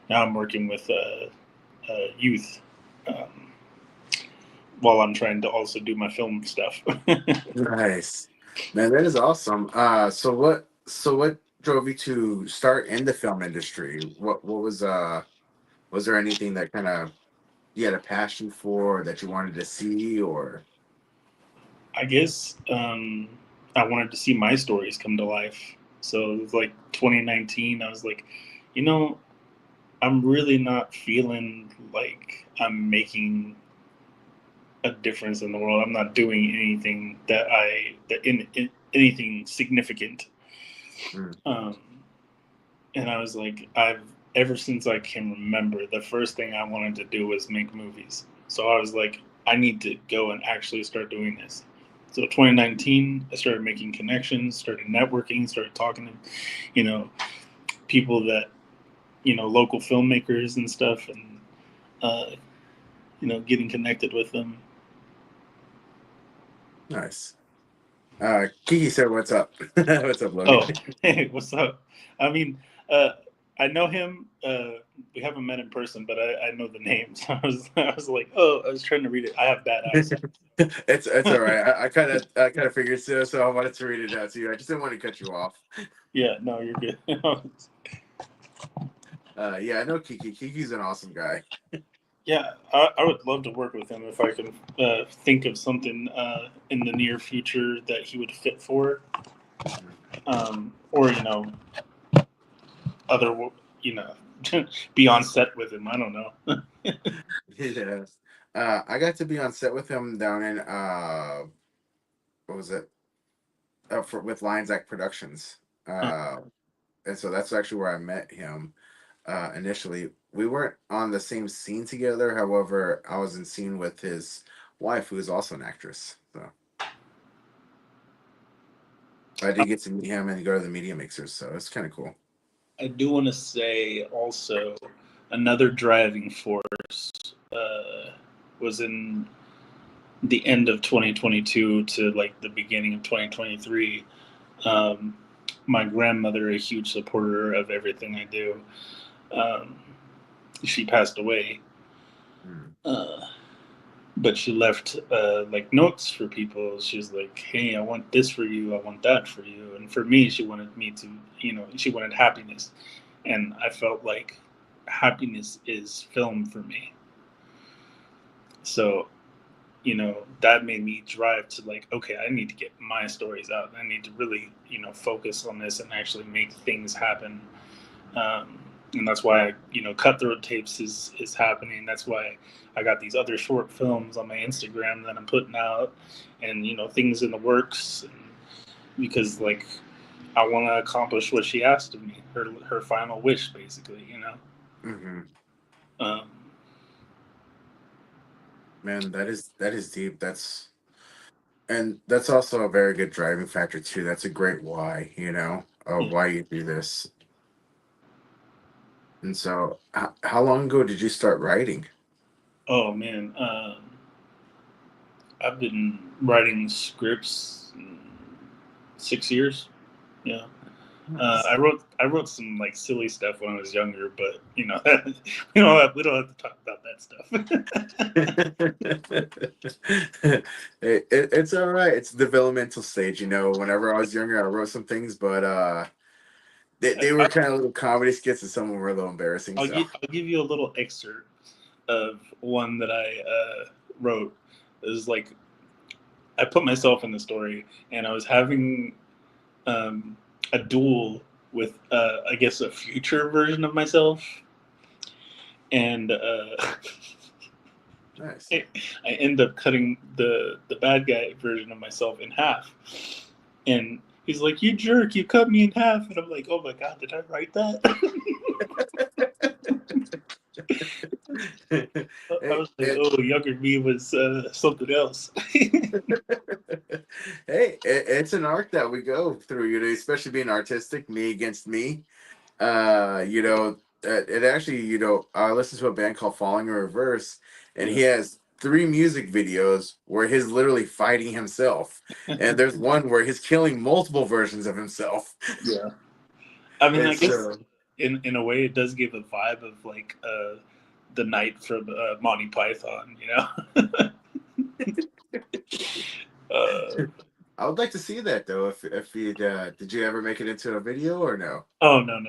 now I'm working with youth while I'm trying to also do my film stuff. Nice, man. That is awesome. So what drove you to start in the film industry? What was there anything that kind of you had a passion for that you wanted to see, or? I guess I wanted to see my stories come to life. So it was like 2019. I was like, you know, I'm really not feeling like I'm making a difference in the world. I'm not doing anything in anything significant. Um, and I was like, I've ever since I can remember, the first thing I wanted to do was make movies. So I was like, I need to go and actually start doing this. So 2019, I started making connections, started networking, started talking to, people that, local filmmakers and stuff, and getting connected with them. Nice. Kiki said, "What's up? What's up, Oh, Logan?" hey, what's up? I mean, I know him. We haven't met in person, but I know the name. So I was like, oh, I was trying to read it. I have bad eyesight. It's all right. I kind of figured so. I wanted to read it out to you. I just didn't want to cut you off. Yeah, no, you're good. Yeah, I know Kiki. Kiki's an awesome guy. Yeah, I would love to work with him if I can think of something in the near future that he would fit for, or other be on set with him. I don't know. Yes. I got to be on set with him down in what was it? With Lions Act Productions. And so that's actually where I met him initially. We weren't on the same scene together. However, I was in scene with his wife, who is also an actress. So I did get to meet him and go to the media mixers. So it's kind of cool. I do want to say also another driving force was in the end of 2022 to like the beginning of 2023. My grandmother, a huge supporter of everything I do, she passed away. But she left like notes for people. She was like, hey, I want this for you. I want that for you. And for me, she wanted me to, she wanted happiness. And I felt like happiness is film for me. So, that made me drive to like, okay, I need to get my stories out. I need to really, focus on this and actually make things happen. And that's why Cutthroat Tapes is happening. That's why I got these other short films on my Instagram that I'm putting out, and things in the works, because like I want to accomplish what she asked of me, her final wish, basically. Man, that is deep. That's also a very good driving factor too. That's a great why, of why you do this. And so, how long ago did you start writing? Oh man, I've been writing scripts 6 years. Yeah. I wrote some like silly stuff when I was younger, but we don't have to talk about that stuff. It's all right. It's developmental stage. Whenever I was younger, I wrote some things, but they were kind of little comedy skits, and some of them were a little embarrassing. I'll So give you a little excerpt of one that I wrote. It was like I put myself in the story, and I was having a duel with I guess a future version of myself, and nice. I end up cutting the bad guy version of myself in half, and he's like, "You jerk! You cut me in half!" And I'm like, "Oh my god, did I write that?" I was like, "Oh, younger me was something else." Hey, it's an arc that we go through, especially being artistic, me against me. It actually, I listen to a band called Falling in Reverse, and he has 3 music videos where he's literally fighting himself, and there's one where he's killing multiple versions of himself. Yeah, I mean, I guess So, in a way, it does give a vibe of like the Knight from Monty Python, I would like to see that though. If you did you ever make it into a video or no? Oh no.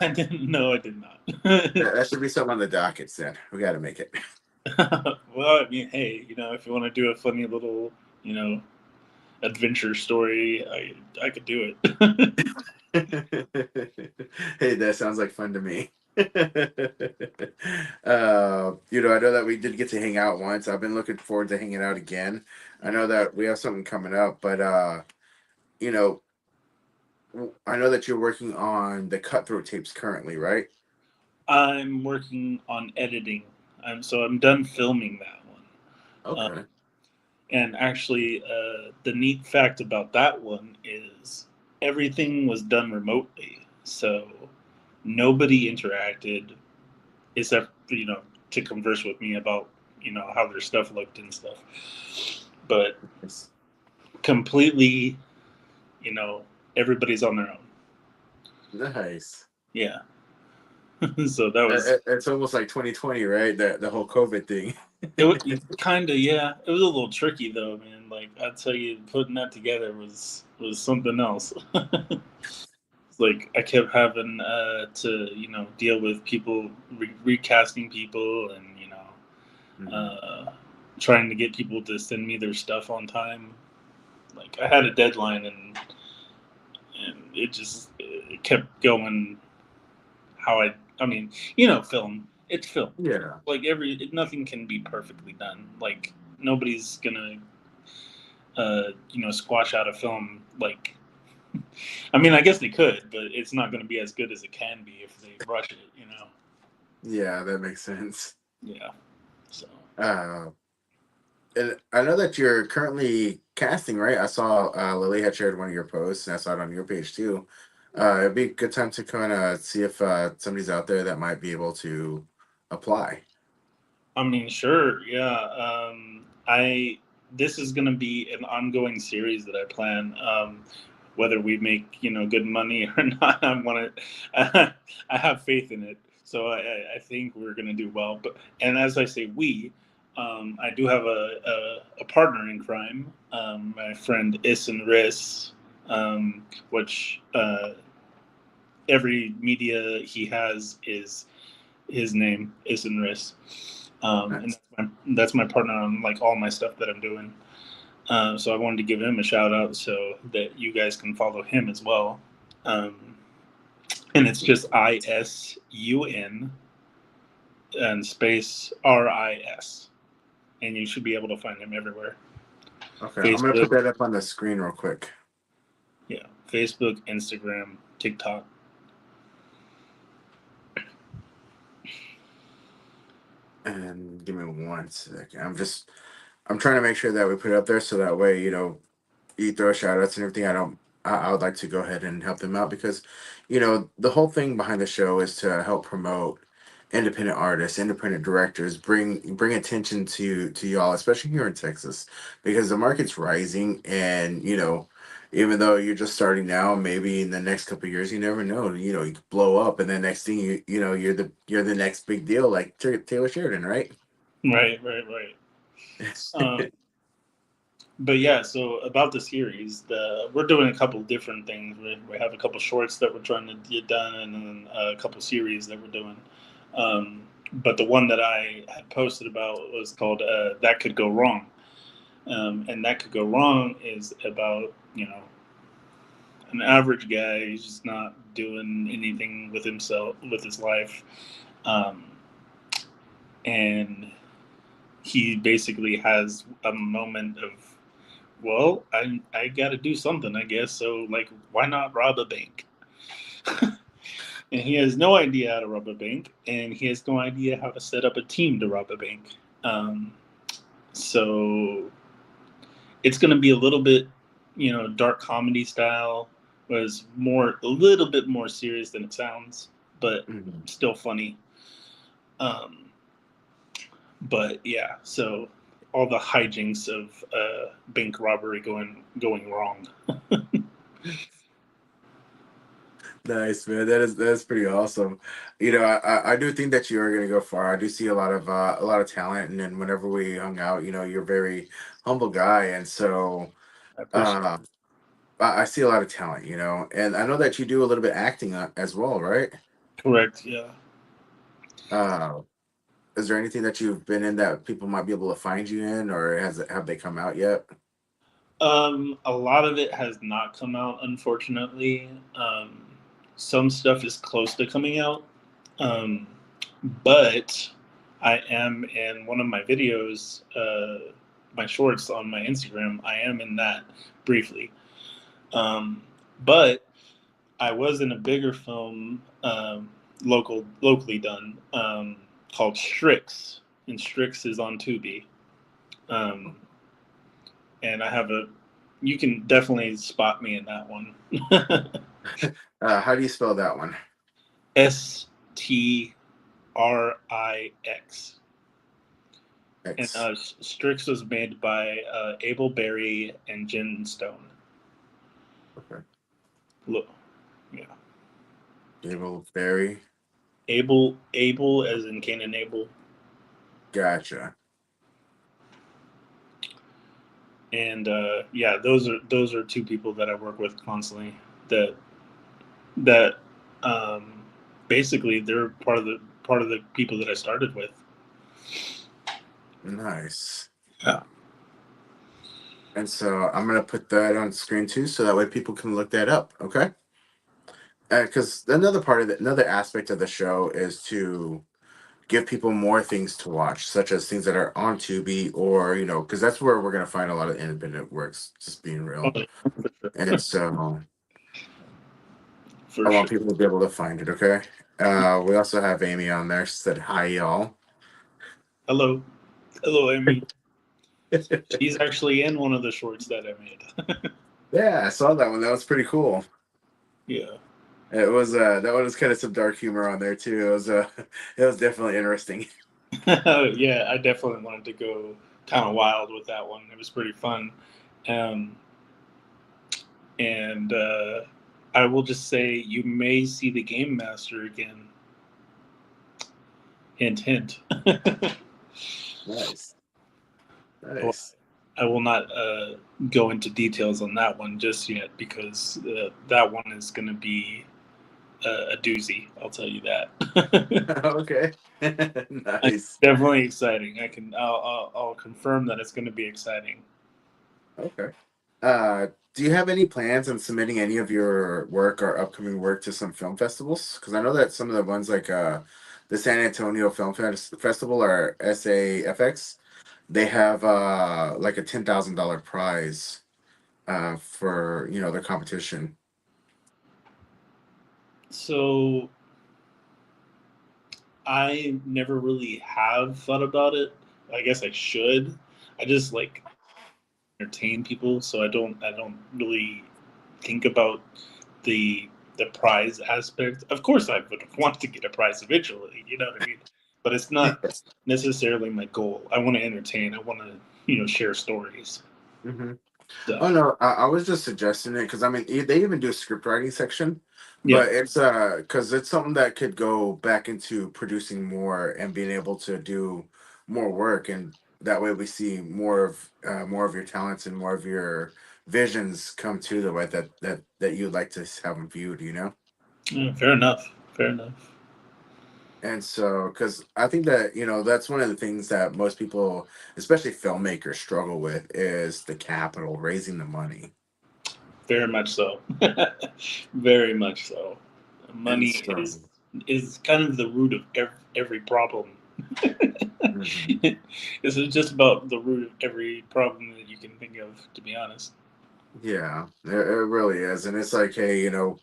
I didn't. No, I did not. That should be something on the dockets. Then we got to make it. Well, I mean, hey, if you want to do a funny little, adventure story, I could do it. Hey, that sounds like fun to me. I know that we did get to hang out once. I've been looking forward to hanging out again. I know that we have something coming up, but you know, I know that you're working on the Cutthroat tapes currently, right? I'm working on editing. I'm done filming that one. Okay. And actually, the neat fact about that one is everything was done remotely, so nobody interacted except to converse with me about how their stuff looked and stuff. But completely, everybody's on their own. Nice. Yeah. So that was. It's almost like 2020, right? The whole COVID thing. It kind of, yeah. It was a little tricky though, man. Like I tell you, putting that together was something else. Like I kept having to deal with people recasting people and trying to get people to send me their stuff on time. Like I had a deadline and it kept going. Film. It's film. Yeah. Like nothing can be perfectly done. Like nobody's gonna squash out a film like. I mean, I guess they could, but it's not going to be as good as it can be if they rush it, Yeah, that makes sense. Yeah. So. And I know that you're currently casting, right? I saw Lily had shared one of your posts, and I saw it on your page too. It'd be a good time to kind of see if somebody's out there that might be able to apply. I mean, sure, yeah. This is going to be an ongoing series that I plan. Whether we make good money or not, I have faith in it. So I think we're going to do well. And as I say, I do have a partner in crime, my friend Issen Riss, which every media he has is his name, Issen Riss. Nice. And that's my partner on like all my stuff that I'm doing. So I wanted to give him a shout out so that you guys can follow him as well. And it's just ISUN and space RIS. And you should be able to find him everywhere. Okay, Facebook. I'm going to put that up on the screen real quick. Yeah, Facebook, Instagram, TikTok. And give me 1 second. I'm trying to make sure that we put it up there so that way, you throw shout outs and everything. I would like to go ahead and help them out because, the whole thing behind the show is to help promote independent artists, independent directors, bring attention to y'all, especially here in Texas, because the market's rising and, even though you're just starting now, maybe in the next couple of years, you never know. You could blow up, and then next thing you're the next big deal, like Taylor Sheridan, right? Right. But yeah, so about the series, we're doing a couple different things. We have a couple shorts that we're trying to get done, and then a couple series that we're doing. But the one that I had posted about was called "That Could Go Wrong," and "That Could Go Wrong" is about an average guy who's just not doing anything with himself, with his life, and he basically has a moment of, well, I got to do something, I guess. So, like, why not rob a bank? And he has no idea how to rob a bank, and he has no idea how to set up a team to rob a bank. So it's going to be a little bit, dark comedy style. Was a little bit more serious than it sounds, but still funny. But yeah, so all the hijinks of bank robbery going wrong. Nice, man. That's pretty awesome. I do think that you are gonna go far. I do see a lot of talent, and then whenever we hung out, you're a very humble guy, and so I appreciate uh, I see a lot of talent, and I know that you do a little bit acting as well, right? Correct, yeah. Uh, is there anything that you've been in that people might be able to find you in, or have they come out yet? A lot of it has not come out, unfortunately. Some stuff is close to coming out, but I am in one of my videos, my shorts on my Instagram. I am in that briefly, but I was in a bigger film, locally done, called Strix, and Strix is on Tubi. And you can definitely spot me in that one. How do you spell that one? Strix. And X. Strix was made by Abel Berry and Jen Stone. Okay. Look, yeah. Abel Berry. Abel as in Cain and Abel. Gotcha. And yeah, those are two people that I work with constantly. That basically they're part of the people that I started with. Nice. Yeah. And so I'm gonna put that on screen too, so that way people can look that up. Okay. Because another aspect of the show is to give people more things to watch, such as things that are on Tubi, or because that's where we're gonna find a lot of independent works. Just being real, and so I want people to be able to find it. Okay. We also have Amy on there. She said hi, y'all. Hello, Amy. She's actually in one of the shorts that I made. Yeah, I saw that one. That was pretty cool. Yeah. It was that one was kind of some dark humor on there too. It was definitely interesting. Yeah, I definitely wanted to go kind of wild with that one. It was pretty fun. And I will just say you may see the Game Master again. Hint, hint. Nice. Well, I will not go into details on that one just yet, because that one is going to be a doozy. I'll tell you that. Okay. Nice. It's definitely exciting. I'll confirm that it's going to be exciting. Okay. Do you have any plans on submitting any of your work or upcoming work to some film festivals? Because I know that some of the ones like the San Antonio Film Festival, or SAFX, they have like a $10,000 prize for their competition. So I never really have thought about it. I guess I should. I just like entertain people, so I don't really think about the prize aspect. Of course, I would want to get a prize eventually. You know what I mean? But it's not necessarily my goal. I want to entertain. I want to share stories. Mm-hmm. So, Oh no, I was just suggesting it because I mean they even do a script writing section, yeah, but it's because it's something that could go back into producing more and being able to do more work, and that way we see more of your talents and more of your visions come to the way that you'd like to have them viewed, you know. yeah, fair enough. Fair enough. And so, because I think that, you know, that's one of the things that most people, especially filmmakers, struggle with is the capital, raising the money. Very much so. Very much so. And Money so, is kind of the root of every problem. mhm. It's just about the root of every problem that you can think of, to be honest. Yeah, it really is. And it's like, hey, you know,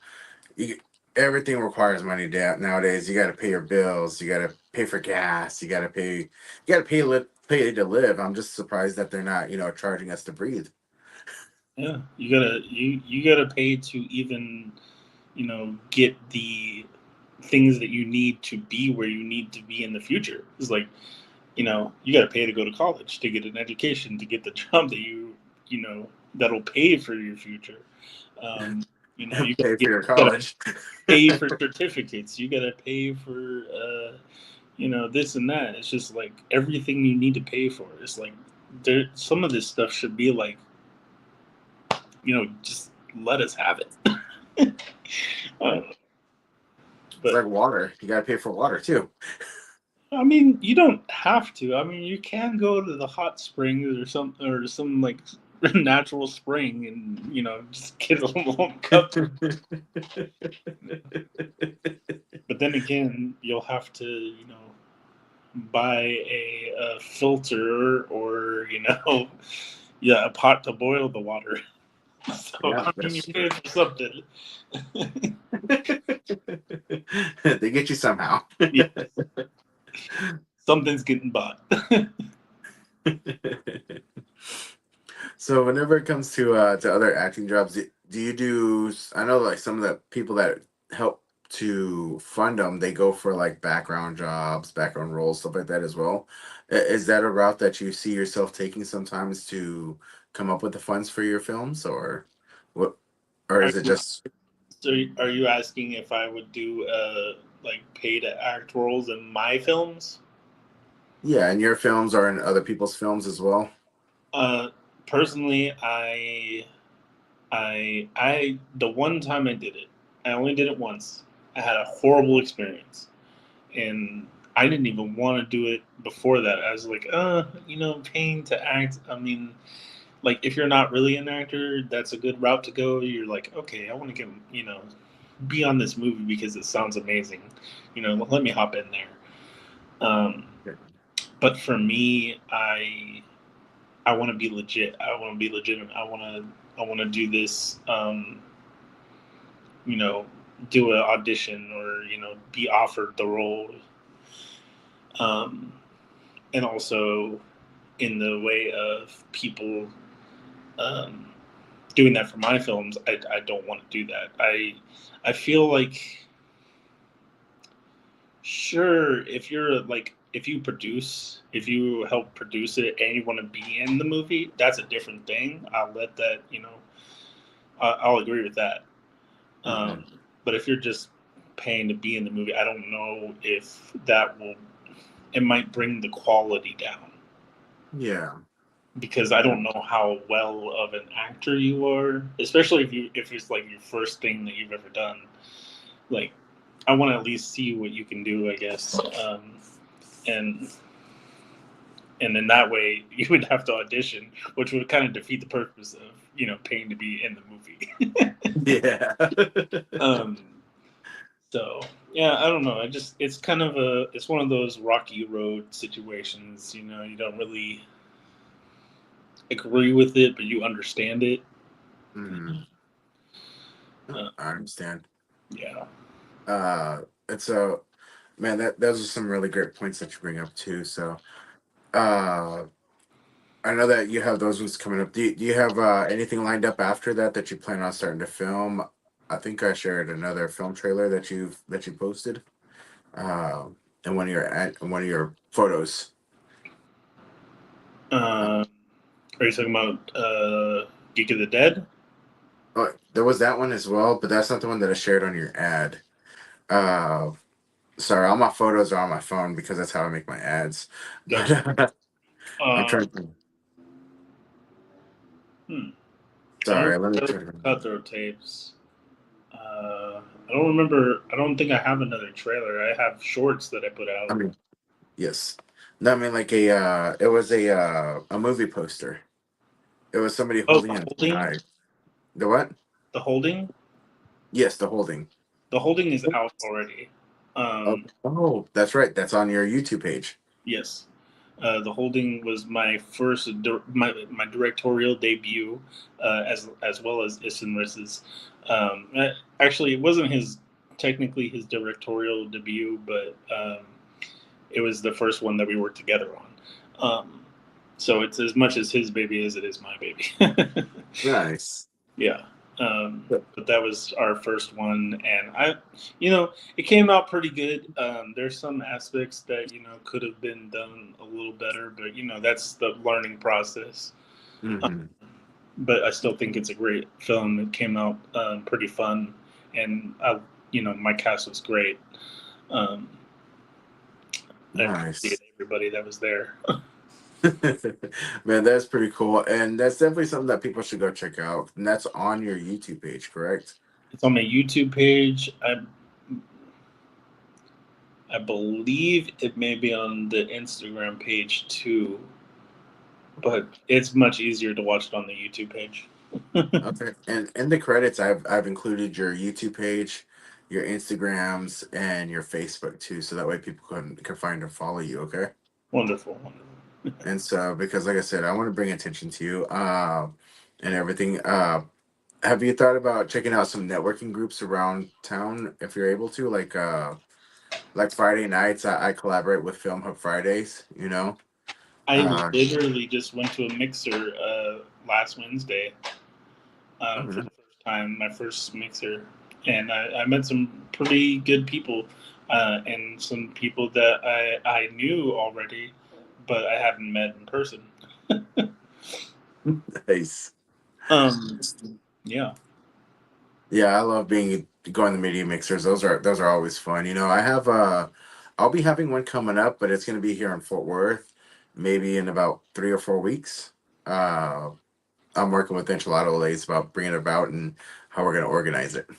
you, everything requires money nowadays. You got to pay your bills, you got to pay for gas, you got to pay to live. I'm just surprised that they're not, you know, charging us to breathe. Yeah, you gotta pay to even, get the things that you need to be where you need to be in the future. It's like, you got to pay to go to college, to get an education, to get the job that that'll pay for your future. You got Pay for to your college. pay for certificates. You got to pay for, this and that. It's just like everything you need to pay for. It's like some of this stuff should be like, just let us have it. uh, It's but like water. You got to pay for water too. I mean, you don't have to. I mean, you can go to the hot springs or some like natural spring and just get a little cup. But then again, you'll have to buy a filter or yeah, a pot to boil the water. So Yeah, I mean, you that's pay true. for something. They get you somehow. Yeah, something's getting bought. So whenever it comes to other acting jobs, do you do? I know like some of the people that help to fund them, they go for like background jobs, background roles, stuff like that as well. Is that a route that you see yourself taking sometimes to come up with the funds for your films, or what? Or Are is it you, just so are you asking if I would do like pay to act roles in my films? yeah, in your films or in other people's films as well? Uh, Personally, I the one time I did it, I only did it once. I had a horrible experience, and I didn't even want to do it before that. I was like, paying to act. I mean, like if you're not really an actor, that's a good route to go. You're like, okay, I want to get be on this movie because it sounds amazing. Let me hop in there. But for me, I want to be legit. I want to be legitimate. I want to do this. You know, do an audition or be offered the role. Um, and also in the way of people um, doing that for my films, I don't want to do that. I feel like sure if you help produce it and you want to be in the movie, that's a different thing. I'll let that I'll agree with that. Hmm. But if you're just paying to be in the movie, I don't know if that will. It might bring the quality down Yeah. because I don't know how well of an actor you are, especially if it's like your first thing that you've ever done. Like, I want to at least see what you can do, I guess. And in that way, you would have to audition, which would kind of defeat the purpose of paying to be in the movie. Yeah. um, So yeah, I don't know. It's one of those rocky road situations. You don't really agree with it, but you understand it. Hmm. Uh, I understand. yeah. Uh, and so, man, those are some really great points that you bring up too. So, uh, I know that you have those ones coming up. Do you have anything lined up after that you plan on starting to film? I think I shared another film trailer that you posted, uh, in one of your photos. Uh, Um, are you talking about Geek of the Dead. Oh, there was that one as well, but that's not the one that I shared on your ad. Uh, Sorry, all my photos are on my phone because that's how I make my ads. Gotcha. But I'm trying to. Sorry, let me try to. Cutthroat Tapes. I don't remember. I don't think I have another trailer. I have shorts that I put out. I mean, yes. No, I mean like it was a movie poster. It was somebody holding The a Holding. knife. The what? The Holding. Yes, the holding. The Holding is out already. Oh, that's right. That's on your YouTube page. Yes. The Holding was my first my directorial debut, as well as Isenris's. Actually, it wasn't technically his directorial debut, but it was the first one that we worked together on. So it's as much as his baby as it is my baby. Nice. Yeah. But that was our first one, and it came out pretty good. There's some aspects that could have been done a little better, but that's the learning process. Mm-hmm. But I still think it's a great film. It came out pretty fun, and my cast was great. I appreciate everybody that was there. Man, that's pretty cool, and that's definitely something that people should go check out. And that's on your YouTube page, correct? It's on my YouTube page. I believe it may be on the Instagram page too, but it's much easier to watch it on the YouTube page. Okay, and in the credits, I've included your YouTube page, your Instagrams, and your Facebook too, so that way people can find and follow you. Okay. Wonderful. And so, because like I said, I want to bring attention to you, and everything. Have you thought about checking out some networking groups around town if you're able to? Like Friday nights, I collaborate with Film Hub Fridays. I literally just went to a mixer last Wednesday for the first time, my first mixer, and I met some pretty good people and some people that I knew already, but I haven't met in person. Nice. Yeah. Yeah, I love going to media mixers. Those are always fun. I'll be having one coming up, but it's going to be here in Fort Worth, maybe in about 3 or 4 weeks. I'm working with Enchilada Lays about bringing it about and how we're going to organize it.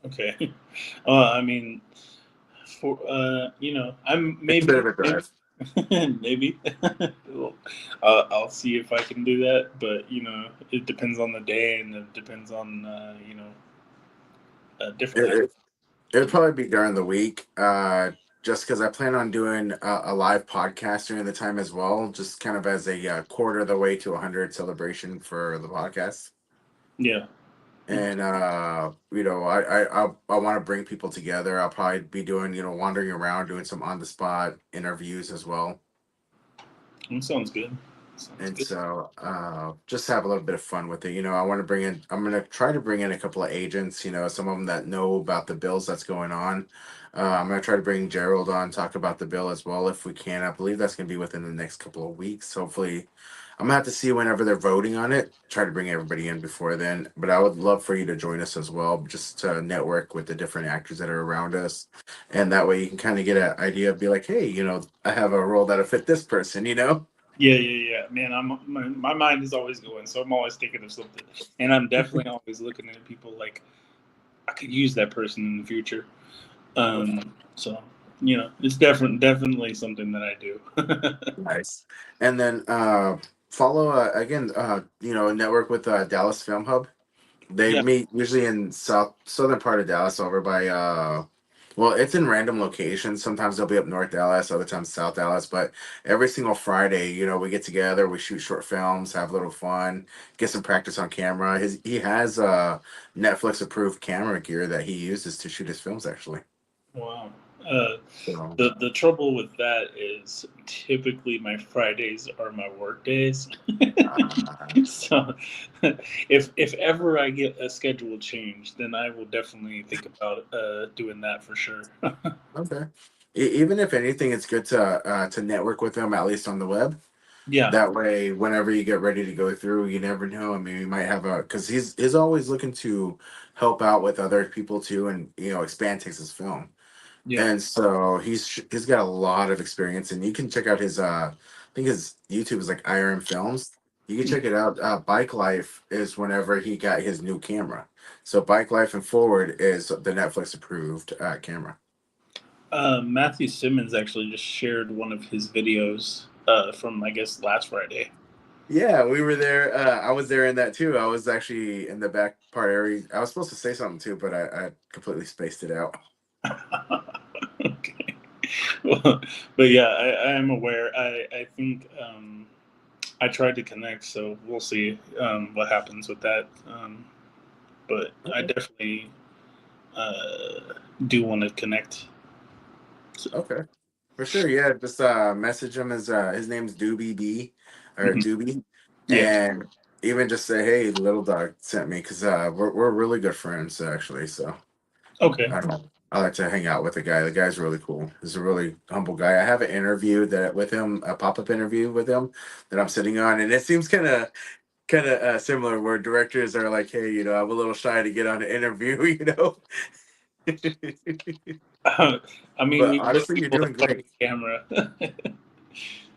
Okay. I mean, for I'm maybe it's a bit of a drive. Maybe I'll see if I can do that, but it depends on the day and it depends on different. It'll probably be during the week, just because I plan on doing a live podcast during the time as well, just kind of as a quarter of the way to 100 celebration for the podcast. Yeah. And I want to bring people together. I'll probably be doing wandering around, doing some on the spot interviews as well. That sounds good. So just have a little bit of fun with it. I'm going to try to bring in a couple of agents, some of them that know about the bills that's going on. I'm going to try to bring Gerald on, talk about the bill as well if we can. I believe that's going to be within the next couple of weeks. Hopefully, I'm going to have to see whenever they're voting on it, try to bring everybody in before then. But I would love for you to join us as well, just to network with the different actors that are around us. And that way you can kind of get an idea of be like, hey, I have a role that'll fit this person, Yeah. Man, my mind is always going, so I'm always thinking of something, and I'm definitely always looking at people like I could use that person in the future. So it's definitely something that I do. Nice. And then follow again. Network with Dallas Film Hub. They meet usually in southern part of Dallas, over by well, it's in random locations. Sometimes they'll be up North Dallas, other times South Dallas. But every single Friday, we get together, we shoot short films, have a little fun, get some practice on camera. He has Netflix approved camera gear that he uses to shoot his films, actually. Wow. The trouble with that is typically my Fridays are my work days. So if ever I get a schedule change, then I will definitely think about doing that for sure. Okay. Even if anything, it's good to network with them, at least on the web. Yeah. That way, whenever you get ready to go through, you never know. I mean, you might have a because he's always looking to help out with other people too, and expand Texas film. Yeah. And so he's got a lot of experience, and you can check out his I think his YouTube is like IRM Films. You can check it out. Bike Life is whenever he got his new camera. So Bike Life and Forward is the Netflix approved camera. Matthew Simmons actually just shared one of his videos from, I guess, last Friday. Yeah, we were there. I was there in that too. I was actually in the back part area. I was supposed to say something too, but I completely spaced it out. Okay. Well, but yeah, I am aware. I think I tried to connect, so we'll see what happens with that. But I definitely do want to connect. Okay, for sure. Yeah, just message him. His name's Doobie B or Doobie, Yeah. and even just say, "Hey, little dog sent me," because we're really good friends actually. So Okay. I don't know. I like to hang out with the guy. The guy's really cool. He's a really humble guy. I have an interview that with him, a pop-up interview with him that I'm sitting on, and it seems kind of similar where directors are like, hey, I'm a little shy to get on an interview, I mean, but you look honestly, you're people doing in front of great. the camera.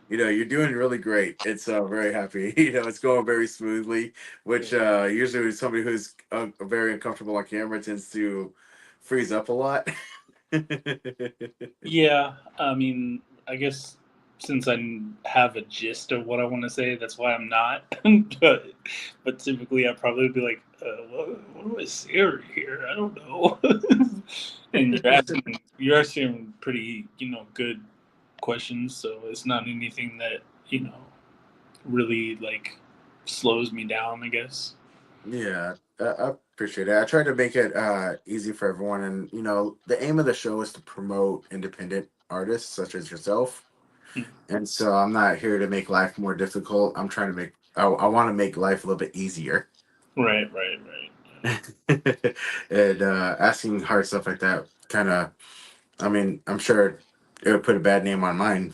You're doing really great. It's very happy. It's going very smoothly, which usually somebody who's very uncomfortable on camera tends to freeze up a lot. Yeah, I mean, I guess since have a gist of what I want to say, that's why I'm not. but typically, I'd probably be like, what do I say over here? I don't know. And you're asking pretty, good questions, so it's not anything that really like slows me down, I guess. Yeah, I appreciate it. I try to make it easy for everyone, and the aim of the show is to promote independent artists such as yourself. And so I'm not here to make life more difficult. I'm trying to I want to make life a little bit easier. Right. And asking hard stuff like that kind of, I mean, I'm sure it would put a bad name on mine.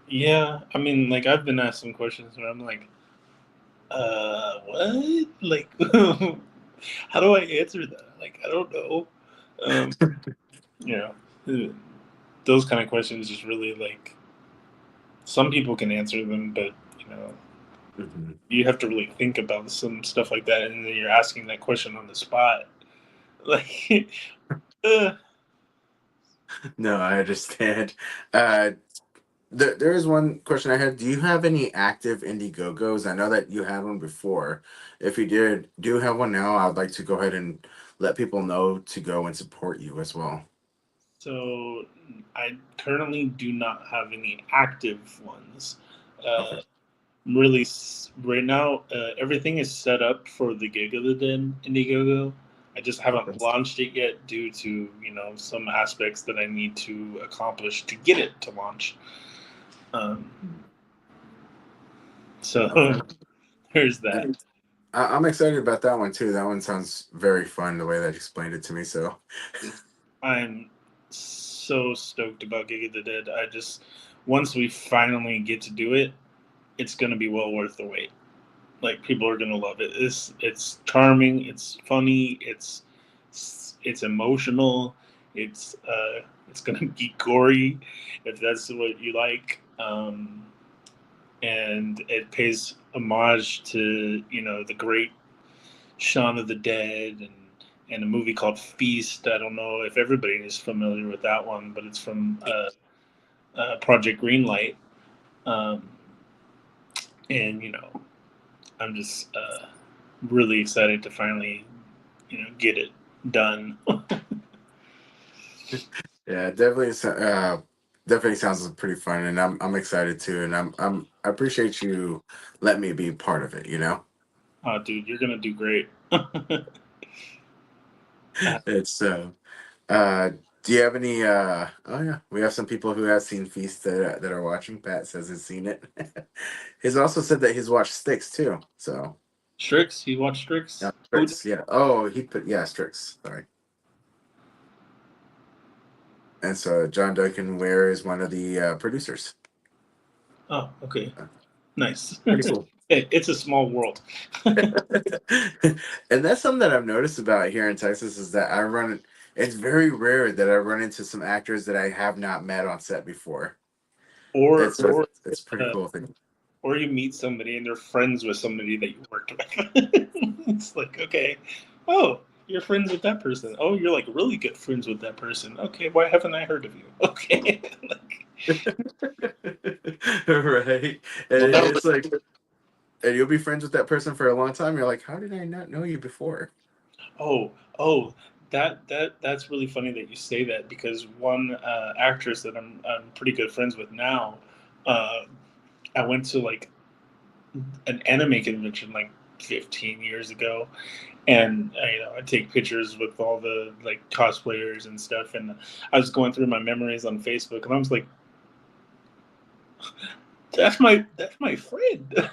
Yeah, I mean, like I've been asked some questions where I'm like, what? Like, how do I answer that? Like, I don't know. Um, you know, those kind of questions just really like some people can answer them, but you have to really think about some stuff like that, and then you're asking that question on the spot. Like, No, I understand. There is one question I had. Do you have any active Indiegogos? I know that you had one before. If you do have one now, I'd like to go ahead and let people know to go and support you as well. so I currently do not have any active ones. Okay. Really, right now, everything is set up for the Gig of the Dead Indiegogo. I just haven't launched it yet due to some aspects that I need to accomplish to get it to launch. So Okay. there's that. I'm excited about that one too. That one sounds very fun the way that you explained it to me. So I'm so stoked about Gig of the Dead. Once we finally get to do it, it's going to be well worth the wait. Like people are gonna love it. It's charming. It's funny. It's emotional. It's gonna be gory, if that's what you like. And it pays homage to the great Shaun of the Dead and a movie called Feast. I don't know if everybody is familiar with that one, but it's from Project Greenlight. And I'm just really excited to finally, get it done. yeah, definitely sounds pretty fun, and I'm excited too, and I appreciate you letting me be part of it. Oh, dude, you're gonna do great. It's uh do you have any oh yeah, we have some people who have seen Feast that are watching. Pat says he's seen it. He's also said that he's watched Sticks too. So Strix, you watch Strix? yeah, Strix, yeah. Oh, Strix. Sorry. And so John Duncan Ware is one of the producers. Oh, okay. Nice. Pretty cool. It's a small world. And that's something that I've noticed about here in Texas is that it's very rare that I run into some actors that I have not met on set before. Or It's pretty cool thing. Or you meet somebody and they're friends with somebody that you worked with. It's like, okay, oh, you're friends with that person. Oh, you're like really good friends with that person. Okay, why haven't I heard of you? Okay. Right. And Well, it's like, and you'll be friends with that person for a long time. You're like, how did I not know you before? oh, that's really funny that you say that, because one actress that I'm pretty good friends with now, uh, I went to like an anime convention like 15 years ago, and I take pictures with all the like cosplayers and stuff, and I was going through my memories on Facebook, and I was like, that's my friend.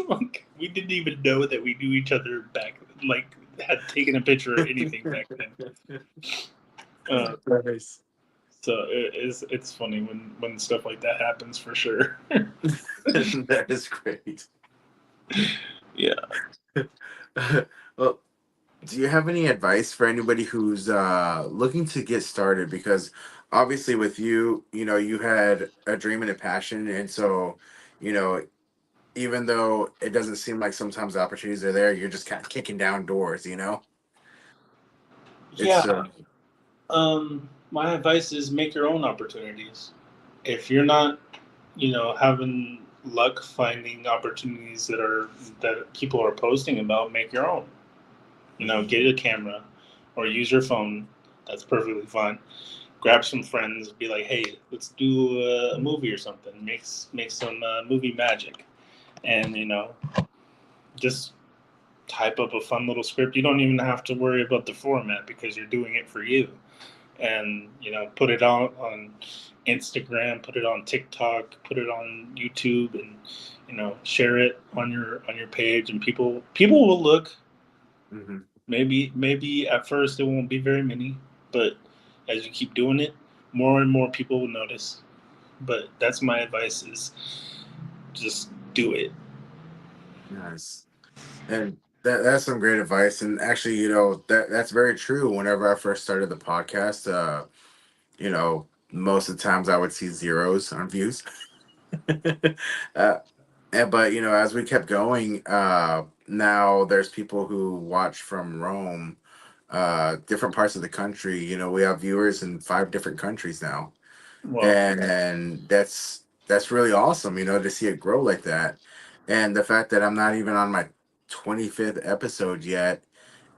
Like, we didn't even know that we knew each other back, like had taken a picture or anything back then. Nice. So it's funny when stuff like that happens, for sure. That is great. Yeah. Well, do you have any advice for anybody who's looking to get started? Because obviously, with you, you had a dream and a passion, and so, you know, even though it doesn't seem like sometimes the opportunities are there, you're just kind of kicking down doors. It's Yeah. My advice is make your own opportunities. If you're not, having luck finding opportunities that people are posting about, make your own. Get a camera or use your phone. That's perfectly fine. Grab some friends, be like, hey, let's do a movie or something. Make some movie magic, and just type up a fun little script. You don't even have to worry about the format because you're doing it for you. And put it out on Instagram, put it on TikTok, put it on YouTube, and share it on your page, and people will look. Mm-hmm. Maybe at first it won't be very many, but as you keep doing it, more and more people will notice. But that's my advice: is just do it. Nice. And that's some great advice. And actually, that's very true. Whenever I first started the podcast, most of the times I would see zeros on views. uh, but as we kept going, now there's people who watch from Rome, different parts of the country. We have viewers in 5 different countries now, Well, and that's really awesome. To see it grow like that, and the fact that I'm not even on my 25th episode yet,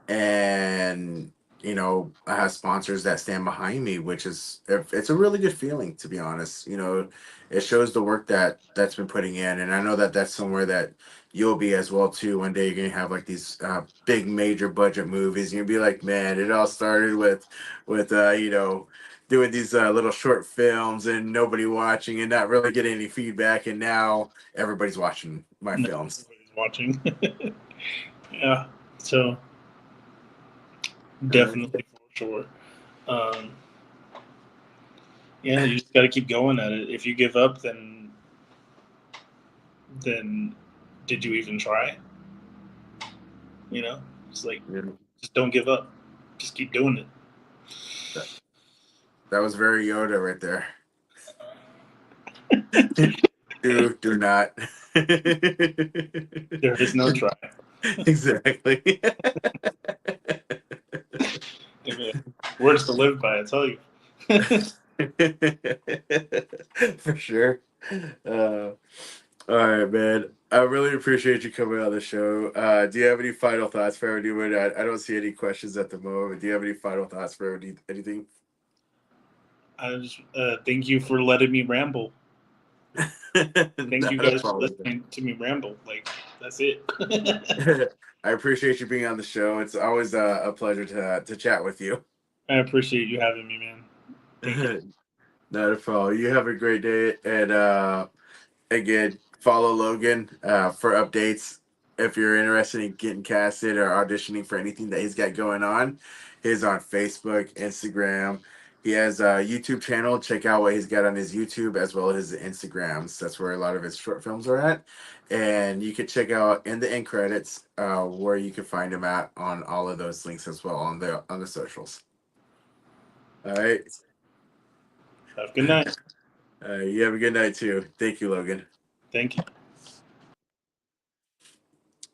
and I have sponsors that stand behind me, which is it's a really good feeling, to be honest. It shows the work that's been putting in, and I know that that's somewhere that you'll be as well too. One day you're gonna have like these big major budget movies, and you'll be like, man, it all started with doing these little short films and nobody watching and not really getting any feedback, and now everybody's watching my films. Everybody's watching. Yeah. So definitely, for sure. Um, yeah, you just got to keep going at it. If you give up, then did you even try? It's like, just don't give up. Just keep doing it. That was very Yoda right there. Do not. There is no try. Exactly. Words to live by, I tell you. For sure. All right, man. I really appreciate you coming on the show. Do you have any final thoughts for anyone? I don't see any questions at the moment. Do you have any final thoughts for anything? I just thank you for letting me ramble. Thank you guys for listening to me ramble. Like, that's it. I appreciate you being on the show. It's always a pleasure to chat with you. I appreciate you having me, man. Thank you. Not a problem. You have a great day. And again, follow Logan for updates. If you're interested in getting casted or auditioning for anything that he's got going on, he's on Facebook, Instagram, He has a YouTube channel. Check out what he's got on his YouTube as well as his Instagrams. That's where a lot of his short films are at. And you can check out in the end credits where you can find him at on all of those links as well on the socials. All right. Have a good night. You have a good night too. Thank you, Logan. Thank you.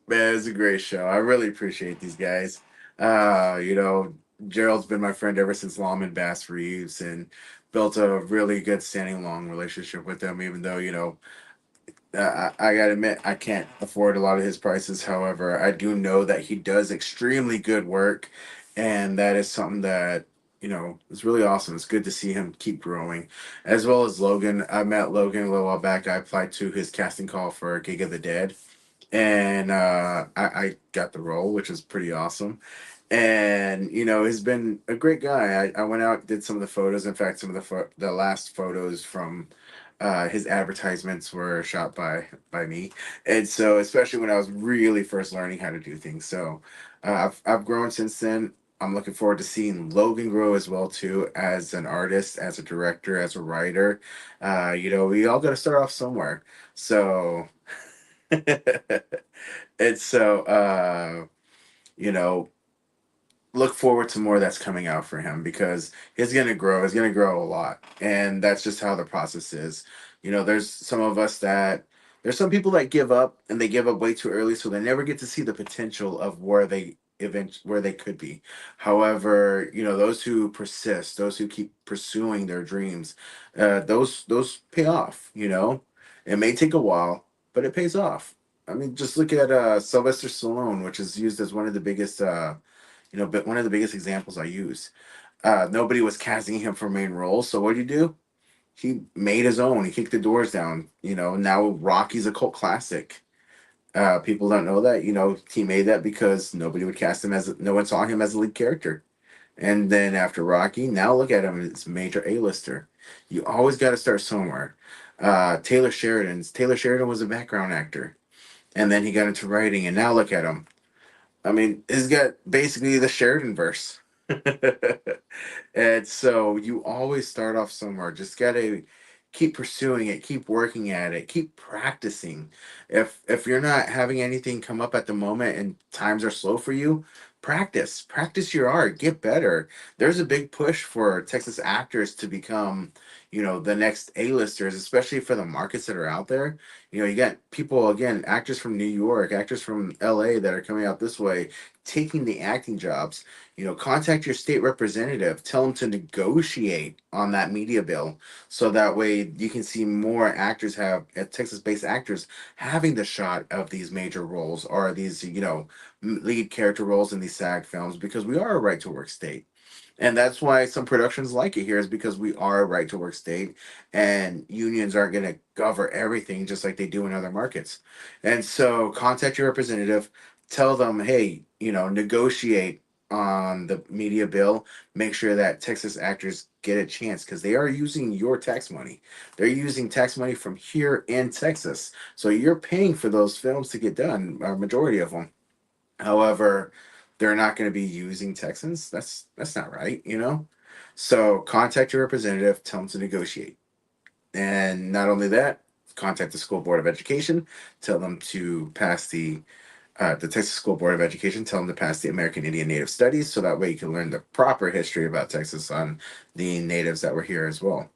Man, it's a great show. I really appreciate these guys. You know, Gerald's been my friend ever since Lawman Bass Reeves and built a really good standing long relationship with him, even though, you know, I gotta admit, I can't afford a lot of his prices. However, I do know that he does extremely good work, and that is something that, you know, is really awesome. It's good to see him keep growing, as well as Logan. I met Logan a little while back. I applied to his casting call for Gig of the Dead, and I got the role, which is pretty awesome. And you know, he's been a great guy. I went out, did some of the photos. In fact, some of the last photos from his advertisements were shot by me, and so especially when I was really first learning how to do things. So I've grown since then. I'm looking forward to seeing Logan grow as well too, as an artist, as a director, as a writer. You know, we all got to start off somewhere. So and so you know, look forward to more that's coming out for him because he's gonna grow a lot, and that's just how the process is. You know, there's some people that give up, and they give up way too early, so they never get to see the potential of where they could be. However, you know, those who persist, those who keep pursuing their dreams, those pay off. You know, it may take a while, but it pays off. I mean, just look at Sylvester Stallone, which is used as one of the biggest but one of the biggest examples I use. Nobody was casting him for main roles, so what did he do? He made his own. He kicked the doors down. You know, now Rocky's a cult classic. People don't know that. You know, he made that because nobody would cast him no one saw him as a lead character. And then after Rocky, now look at him, it's a major A-lister. You always got to start somewhere. Taylor Sheridan was a background actor, and then he got into writing, and now look at him. I mean, he's got basically the Sheridan verse. And so you always start off somewhere. Just gotta keep pursuing it, keep working at it, keep practicing. If you're not having anything come up at the moment and times are slow for you, practice your art, get better. There's a big push for Texas actors to become, you know, the next A-listers, especially for the markets that are out there. You know, you got people, again, actors from New York, actors from LA that are coming out this way, taking the acting jobs. You know, contact your state representative, tell them to negotiate on that media bill so that way you can see more actors Texas-based actors having the shot of these major roles or these, you know, lead character roles in these SAG films, because we are a right to work state. And that's why some productions like it here, is because we are a right to work state, and unions aren't going to cover everything just like they do in other markets. And so contact your representative, tell them, hey, you know, negotiate on the media bill, make sure that Texas actors get a chance, because they are using your tax money. They're using tax money from here in Texas. So you're paying for those films to get done, a majority of them. However, they're not going to be using Texans. That's not right, you know? So contact your representative, tell them to negotiate. And not only that, contact the School Board of Education, tell them to pass the Texas School Board of Education, tell them to pass the American Indian Native Studies, so that way you can learn the proper history about Texas on the natives that were here as well.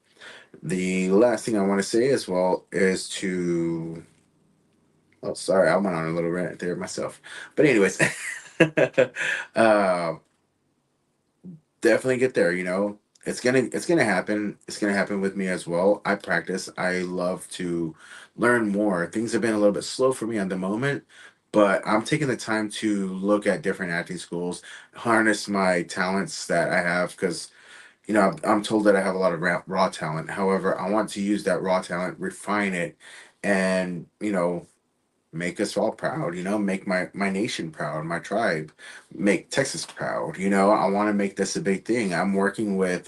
The last thing I want to say as well is to... Oh, sorry, I went on a little rant there myself. But anyways, uh, definitely get there. You know, it's gonna happen. It's gonna happen with me as well. I practice. I love to learn more. Things have been a little bit slow for me at the moment, but I'm taking the time to look at different acting schools, harness my talents that I have, because you know I'm told that I have a lot of raw talent. However, I want to use that raw talent, refine it, and you know, make us all proud, you know, make my nation proud, my tribe, make Texas proud. You know, I want to make this a big thing. I'm working with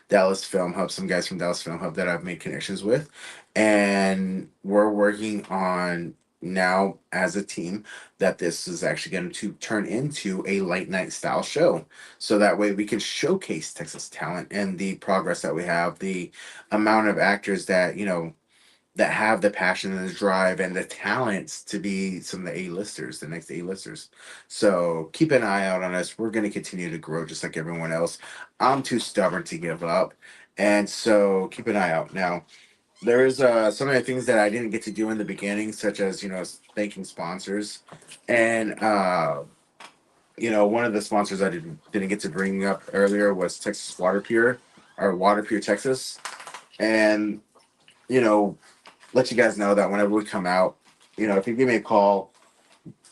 Dallas Film Hub, some guys from Dallas Film Hub that I've made connections with, and we're working on now as a team that this is actually going to turn into a late night style show. So that way we can showcase Texas talent and the progress that we have, the amount of actors that, that have the passion and the drive and the talents to be some of the A-listers, the next A-listers. So keep an eye out on us. We're going to continue to grow just like everyone else. I'm too stubborn to give up. And so keep an eye out. Now, there is some of the things that I didn't get to do in the beginning, such as, thanking sponsors. And, one of the sponsors I didn't get to bring up earlier was Texas Water Pure, or Water Pure Texas. And, you know, let you guys know that whenever we come out, if you give me a call,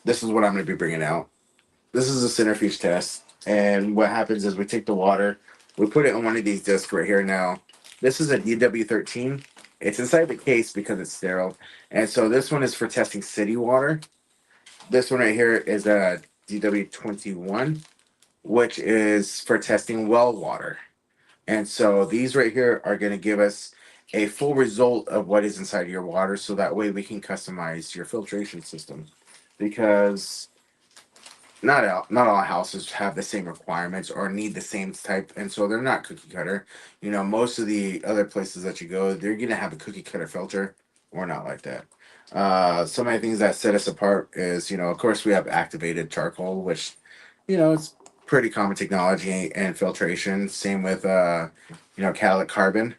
this is what I'm going to be bringing out. This is a centrifuge test. And what happens is we take the water, we put it on one of these discs right here now. This is a DW13. It's inside the case because it's sterile. And so this one is for testing city water. This one right here is a DW21, which is for testing well water. And so these right here are going to give us a full result of what is inside your water, so that way we can customize your filtration system. Because not all houses have the same requirements or need the same type, and so they're not cookie cutter. Most of the other places that you go, they're gonna have a cookie cutter filter. We're not like that. Some of the things that set us apart is, of course, we have activated charcoal, which, it's pretty common technology and filtration. Same with catalytic carbon.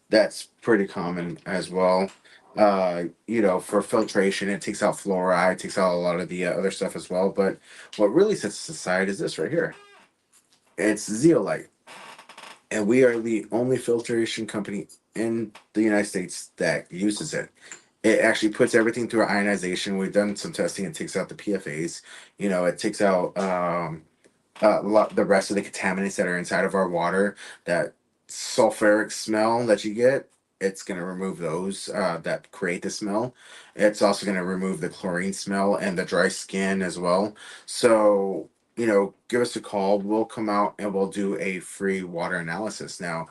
That's pretty common as well. For filtration, it takes out fluoride, takes out a lot of the other stuff as well. But what really sets us aside is this right here. It's zeolite. And we are the only filtration company in the United States that uses it. It actually puts everything through ionization. We've done some testing. It takes out the PFAs. It takes out the rest of the contaminants that are inside of our water. That sulfuric smell that you get, it's going to remove those that create the smell. It's also going to remove the chlorine smell and the dry skin as well. So, give us a call. We'll come out and we'll do a free water analysis. Now,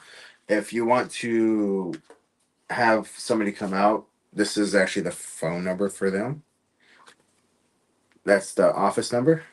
if you want to have somebody come out, this is actually the phone number for them. That's the office number.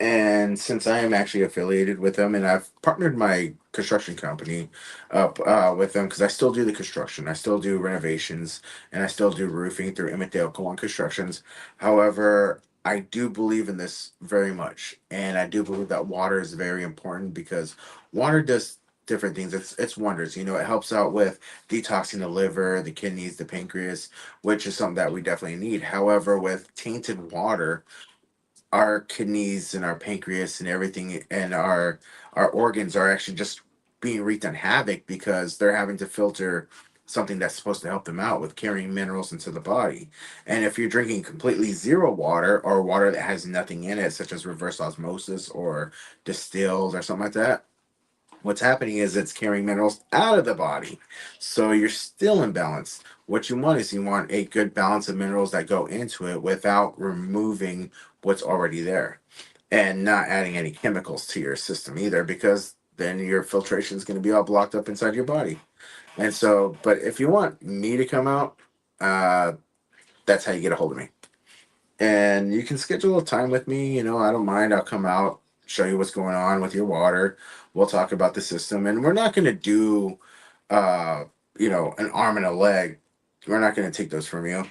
And since I am actually affiliated with them, and I've partnered my construction company up with them, because I still do the construction, I still do renovations, and I still do roofing through Emmett-Dale Cowan Constructions. However, I do believe in this very much, and I do believe that water is very important, because water does different things. It's wonders. It helps out with detoxing the liver, the kidneys, the pancreas, which is something that we definitely need. However, with tainted water, our kidneys and our pancreas and everything and our organs are actually just being wreaked on havoc, because they're having to filter something that's supposed to help them out with carrying minerals into the body. And if you're drinking completely zero water, or water that has nothing in it, such as reverse osmosis or distilled or something like that, what's happening is it's carrying minerals out of the body. So you're still imbalanced. What you want is, you want a good balance of minerals that go into it without removing what's already there, and not adding any chemicals to your system either, because then your filtration is going to be all blocked up inside your body. And so, but if you want me to come out, that's how you get a hold of me. And you can schedule a time with me. I don't mind. I'll come out, show you what's going on with your water. We'll talk about the system, and we're not going to do, an arm and a leg. We're not going to take those from you.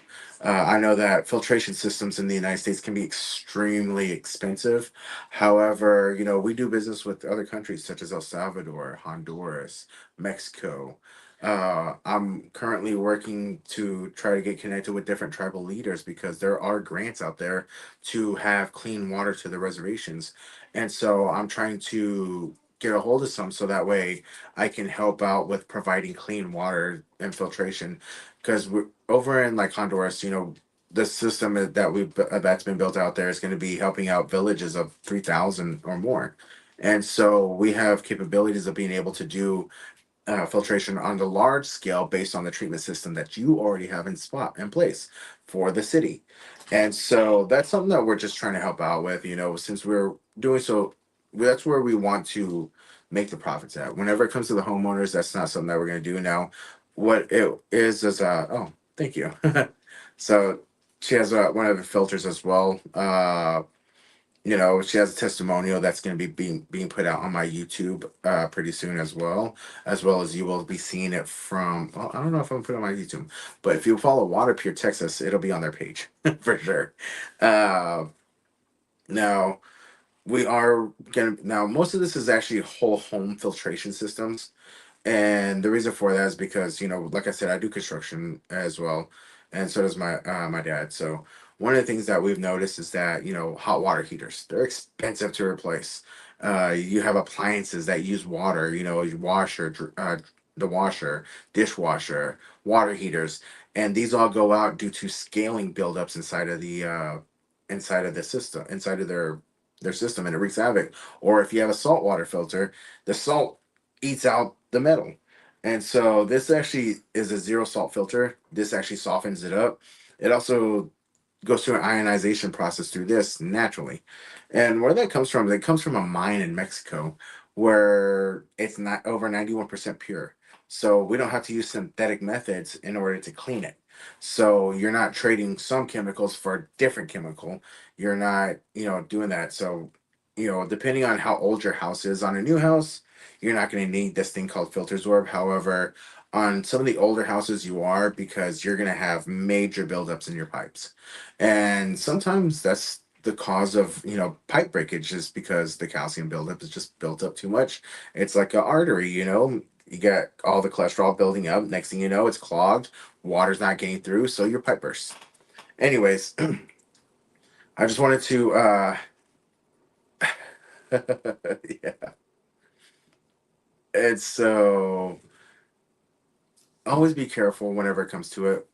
I know that filtration systems in the United States can be extremely expensive. However, we do business with other countries such as El Salvador, Honduras, Mexico. I'm currently working to try to get connected with different tribal leaders, because there are grants out there to have clean water to the reservations. And so I'm trying to get a hold of some, so that way I can help out with providing clean water and filtration. Because we're over in like Honduras, the system that's been built out there is going to be helping out villages of 3,000 or more. And so we have capabilities of being able to do filtration on the large scale based on the treatment system that you already have in place for the city. And so that's something that we're just trying to help out with, since we're doing so. That's where we want to make the profits at. Whenever it comes to the homeowners, that's not something that we're going to do now. What it is oh, Thank you. So she has one of the filters as well. She has a testimonial that's going to be being put out on my YouTube pretty soon as well as you will be seeing it from. Well, I don't know if I'm gonna put it on my YouTube, but if you follow Water Pure Texas, it'll be on their page for sure. Uh, Now we are gonna now most of this is actually whole home filtration systems. And the reason for that is because, like I said, I do construction as well, and so does my dad. So one of the things that we've noticed is that, hot water heaters, they're expensive to replace. You have appliances that use water, your the washer, dishwasher, water heaters, and these all go out due to scaling buildups inside of the system, inside of their system, and it wreaks havoc. Or if you have a saltwater filter, the salt eats out the metal. And so this actually is a zero salt filter. This actually softens it up. It also goes through an ionization process through this naturally. And where that comes from, it comes from a mine in Mexico where it's not over 91% pure. So we don't have to use synthetic methods in order to clean it. So you're not trading some chemicals for a different chemical. You're not, doing that. So, depending on how old your house is, on a new house, you're not going to need this thing called filter absorb. However, on some of the older houses, you are, because you're going to have major buildups in your pipes. And sometimes that's the cause of, pipe breakage, is because the calcium buildup is just built up too much. It's like an artery, you get all the cholesterol building up. Next thing you know, it's clogged. Water's not getting through, so your pipe bursts. Anyways, I just wanted to, yeah. And so always be careful whenever it comes to it.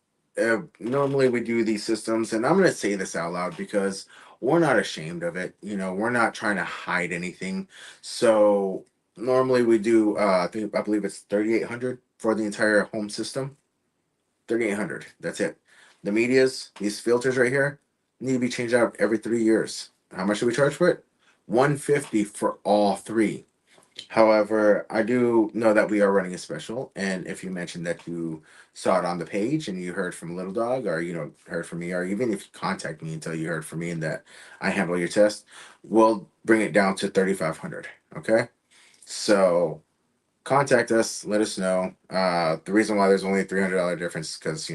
Normally we do these systems, and I'm going to say this out loud because we're not ashamed of it. We're not trying to hide anything. So normally we do, I believe it's 3,800 for the entire home system. 3,800. That's it. The medias, these filters right here, need to be changed out every 3 years. How much do we charge for it? 150 for all three. However, I do know that we are running a special, and if you mentioned that you saw it on the page and you heard from Little Dog, or heard from me, or even if you contact me and tell you heard from me and that I handle your test, we'll bring it down to 3,500. Okay, so contact us, let us know. The reason why there's only a $300 difference, because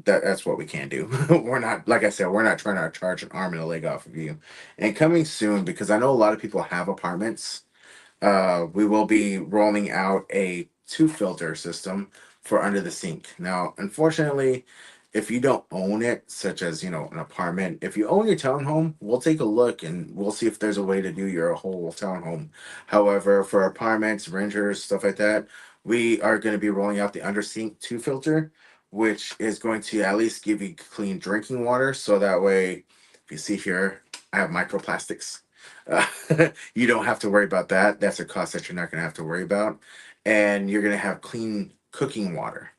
that's what we can do. We're not, like I said, we're not trying to charge an arm and a leg off of you. And coming soon, because I know a lot of people have apartments, we will be rolling out a two filter system for under the sink. Now, unfortunately, if you don't own it, such as, an apartment, if you own your townhome, we'll take a look and we'll see if there's a way to do your whole townhome. However, for apartments, renters, stuff like that, we are going to be rolling out the under sink two filter, which is going to at least give you clean drinking water. So that way, if you see here, I have microplastics. Uh, you don't have to worry about that. That's a cost that you're not going to have to worry about. And you're going to have clean cooking water.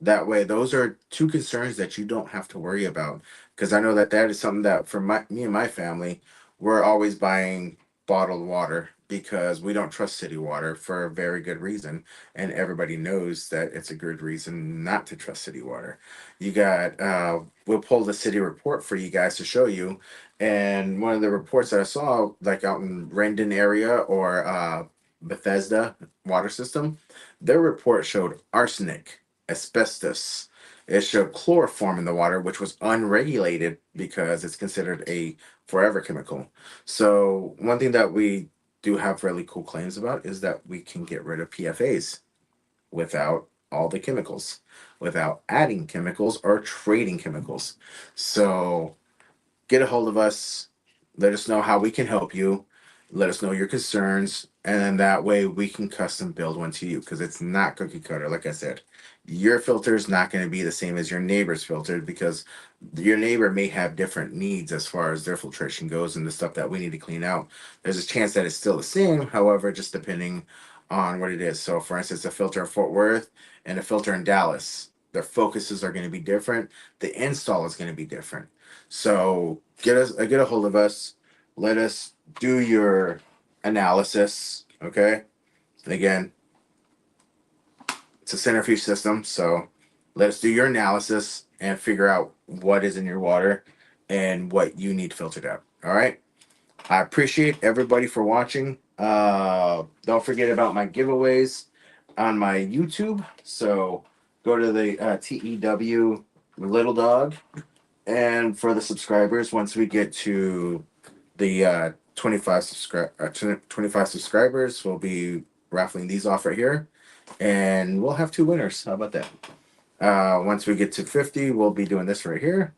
That way, those are two concerns that you don't have to worry about. Because I know that that is something that for me and my family, we're always buying bottled water because we don't trust city water for a very good reason. And everybody knows that it's a good reason not to trust city water. We'll pull the city report for you guys to show you. And one of the reports that I saw, like out in Rendon area or Bethesda water system, their report showed arsenic, asbestos. It showed chloroform in the water, which was unregulated because it's considered a forever chemical. So one thing that we do have really cool claims about is that we can get rid of PFAs without all the chemicals, without adding chemicals or trading chemicals. So get a hold of us. Let us know how we can help you. Let us know your concerns. And then that way we can custom build one to you, because it's not cookie cutter. Like I said, your filter is not going to be the same as your neighbor's filter, because your neighbor may have different needs as far as their filtration goes and the stuff that we need to clean out. There's a chance that it's still the same. However, just depending on what it is. So for instance, a filter in Fort Worth and a filter in Dallas, their focuses are going to be different. The install is going to be different. So get a hold of us. Let us do your analysis. Okay. And again, it's a centrifuge system, so Let's do your analysis and figure out what is in your water and what you need filtered out. All right. I appreciate everybody for watching. Don't forget about my giveaways on my YouTube. So go to the TEW Little Dog. And for the subscribers, once we get to the 25 subscribers, we'll be raffling these off right here. And we'll have 2 winners. How about that? Once we get to 50, we'll be doing this right here.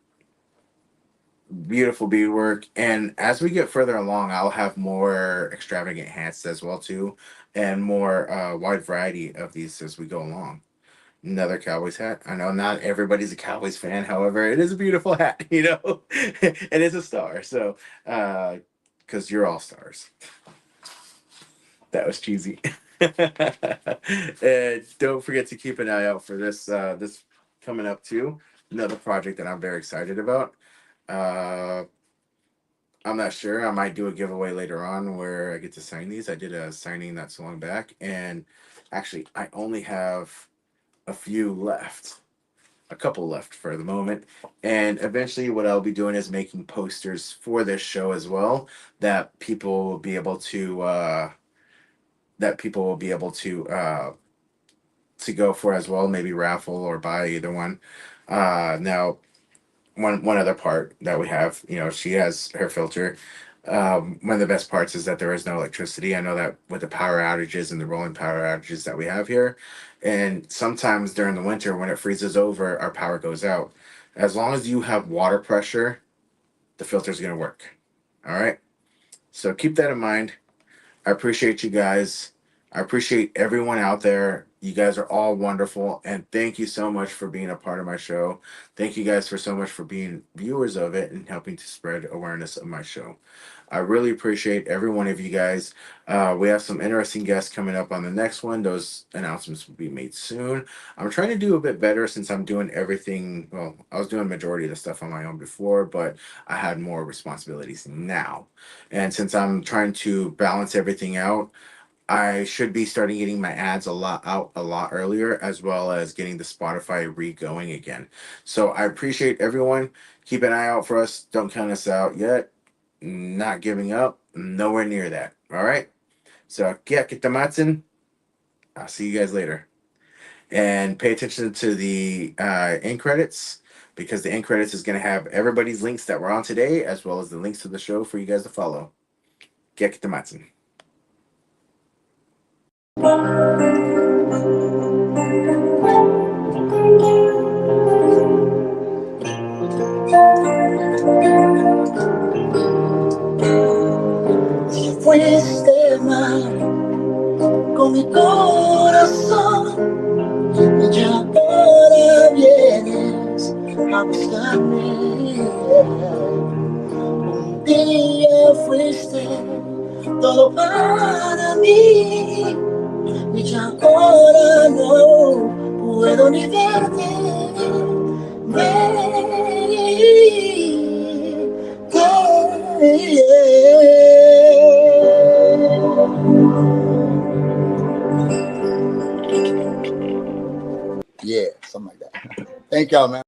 Beautiful beadwork. And as we get further along, I'll have more extravagant hats as well too, and more wide variety of these as we go along. Another Cowboys hat. I know not everybody's a Cowboys fan, however, it is a beautiful hat, you know. And it's a star. So because you're all stars. That was cheesy. And don't forget to keep an eye out for this this coming up too. Another project that I'm very excited about. I'm not sure. I might do a giveaway later on where I get to sign these. I did a signing not so long back, and actually I only have a few left. A couple left for the moment. And eventually what I'll be doing is making posters for this show as well that people will be able to to go for as well, maybe raffle or buy either one. Now one other part that we have, you know, she has her filter. One of the best parts is that there is no electricity. I know that with the power outages and the rolling power outages that we have here, and sometimes during the winter when it freezes over, our power goes out. As long as you have water pressure, the filter is going to work. All right. So keep that in mind. I appreciate you guys. I appreciate everyone out there. You guys are all wonderful, and thank you so much for being a part of my show. Thank you guys for so much for being viewers of it and helping to spread awareness of my show. I really appreciate every one of you guys. We have some interesting guests coming up on the next one. Those announcements will be made soon. I'm trying to do a bit better since I'm doing everything. Well, I was doing the majority of the stuff on my own before, but I had more responsibilities now. And since I'm trying to balance everything out, I should be starting getting my ads a lot earlier, as well as getting the Spotify re-going again. So I appreciate everyone. Keep an eye out for us. Don't count us out yet. Not giving up. Nowhere near that. All right. So Matson. I'll see you guys later. And pay attention to the end credits, because the end credits is going to have everybody's links that were on today, as well as the links to the show for you guys to follow. Matson. Si fuiste mal con mi corazón y ya ahora vienes a buscarme. Un día fuiste todo para mí y ya ahora no puedo ni verte. Yeah, something like that. Thank y'all, man.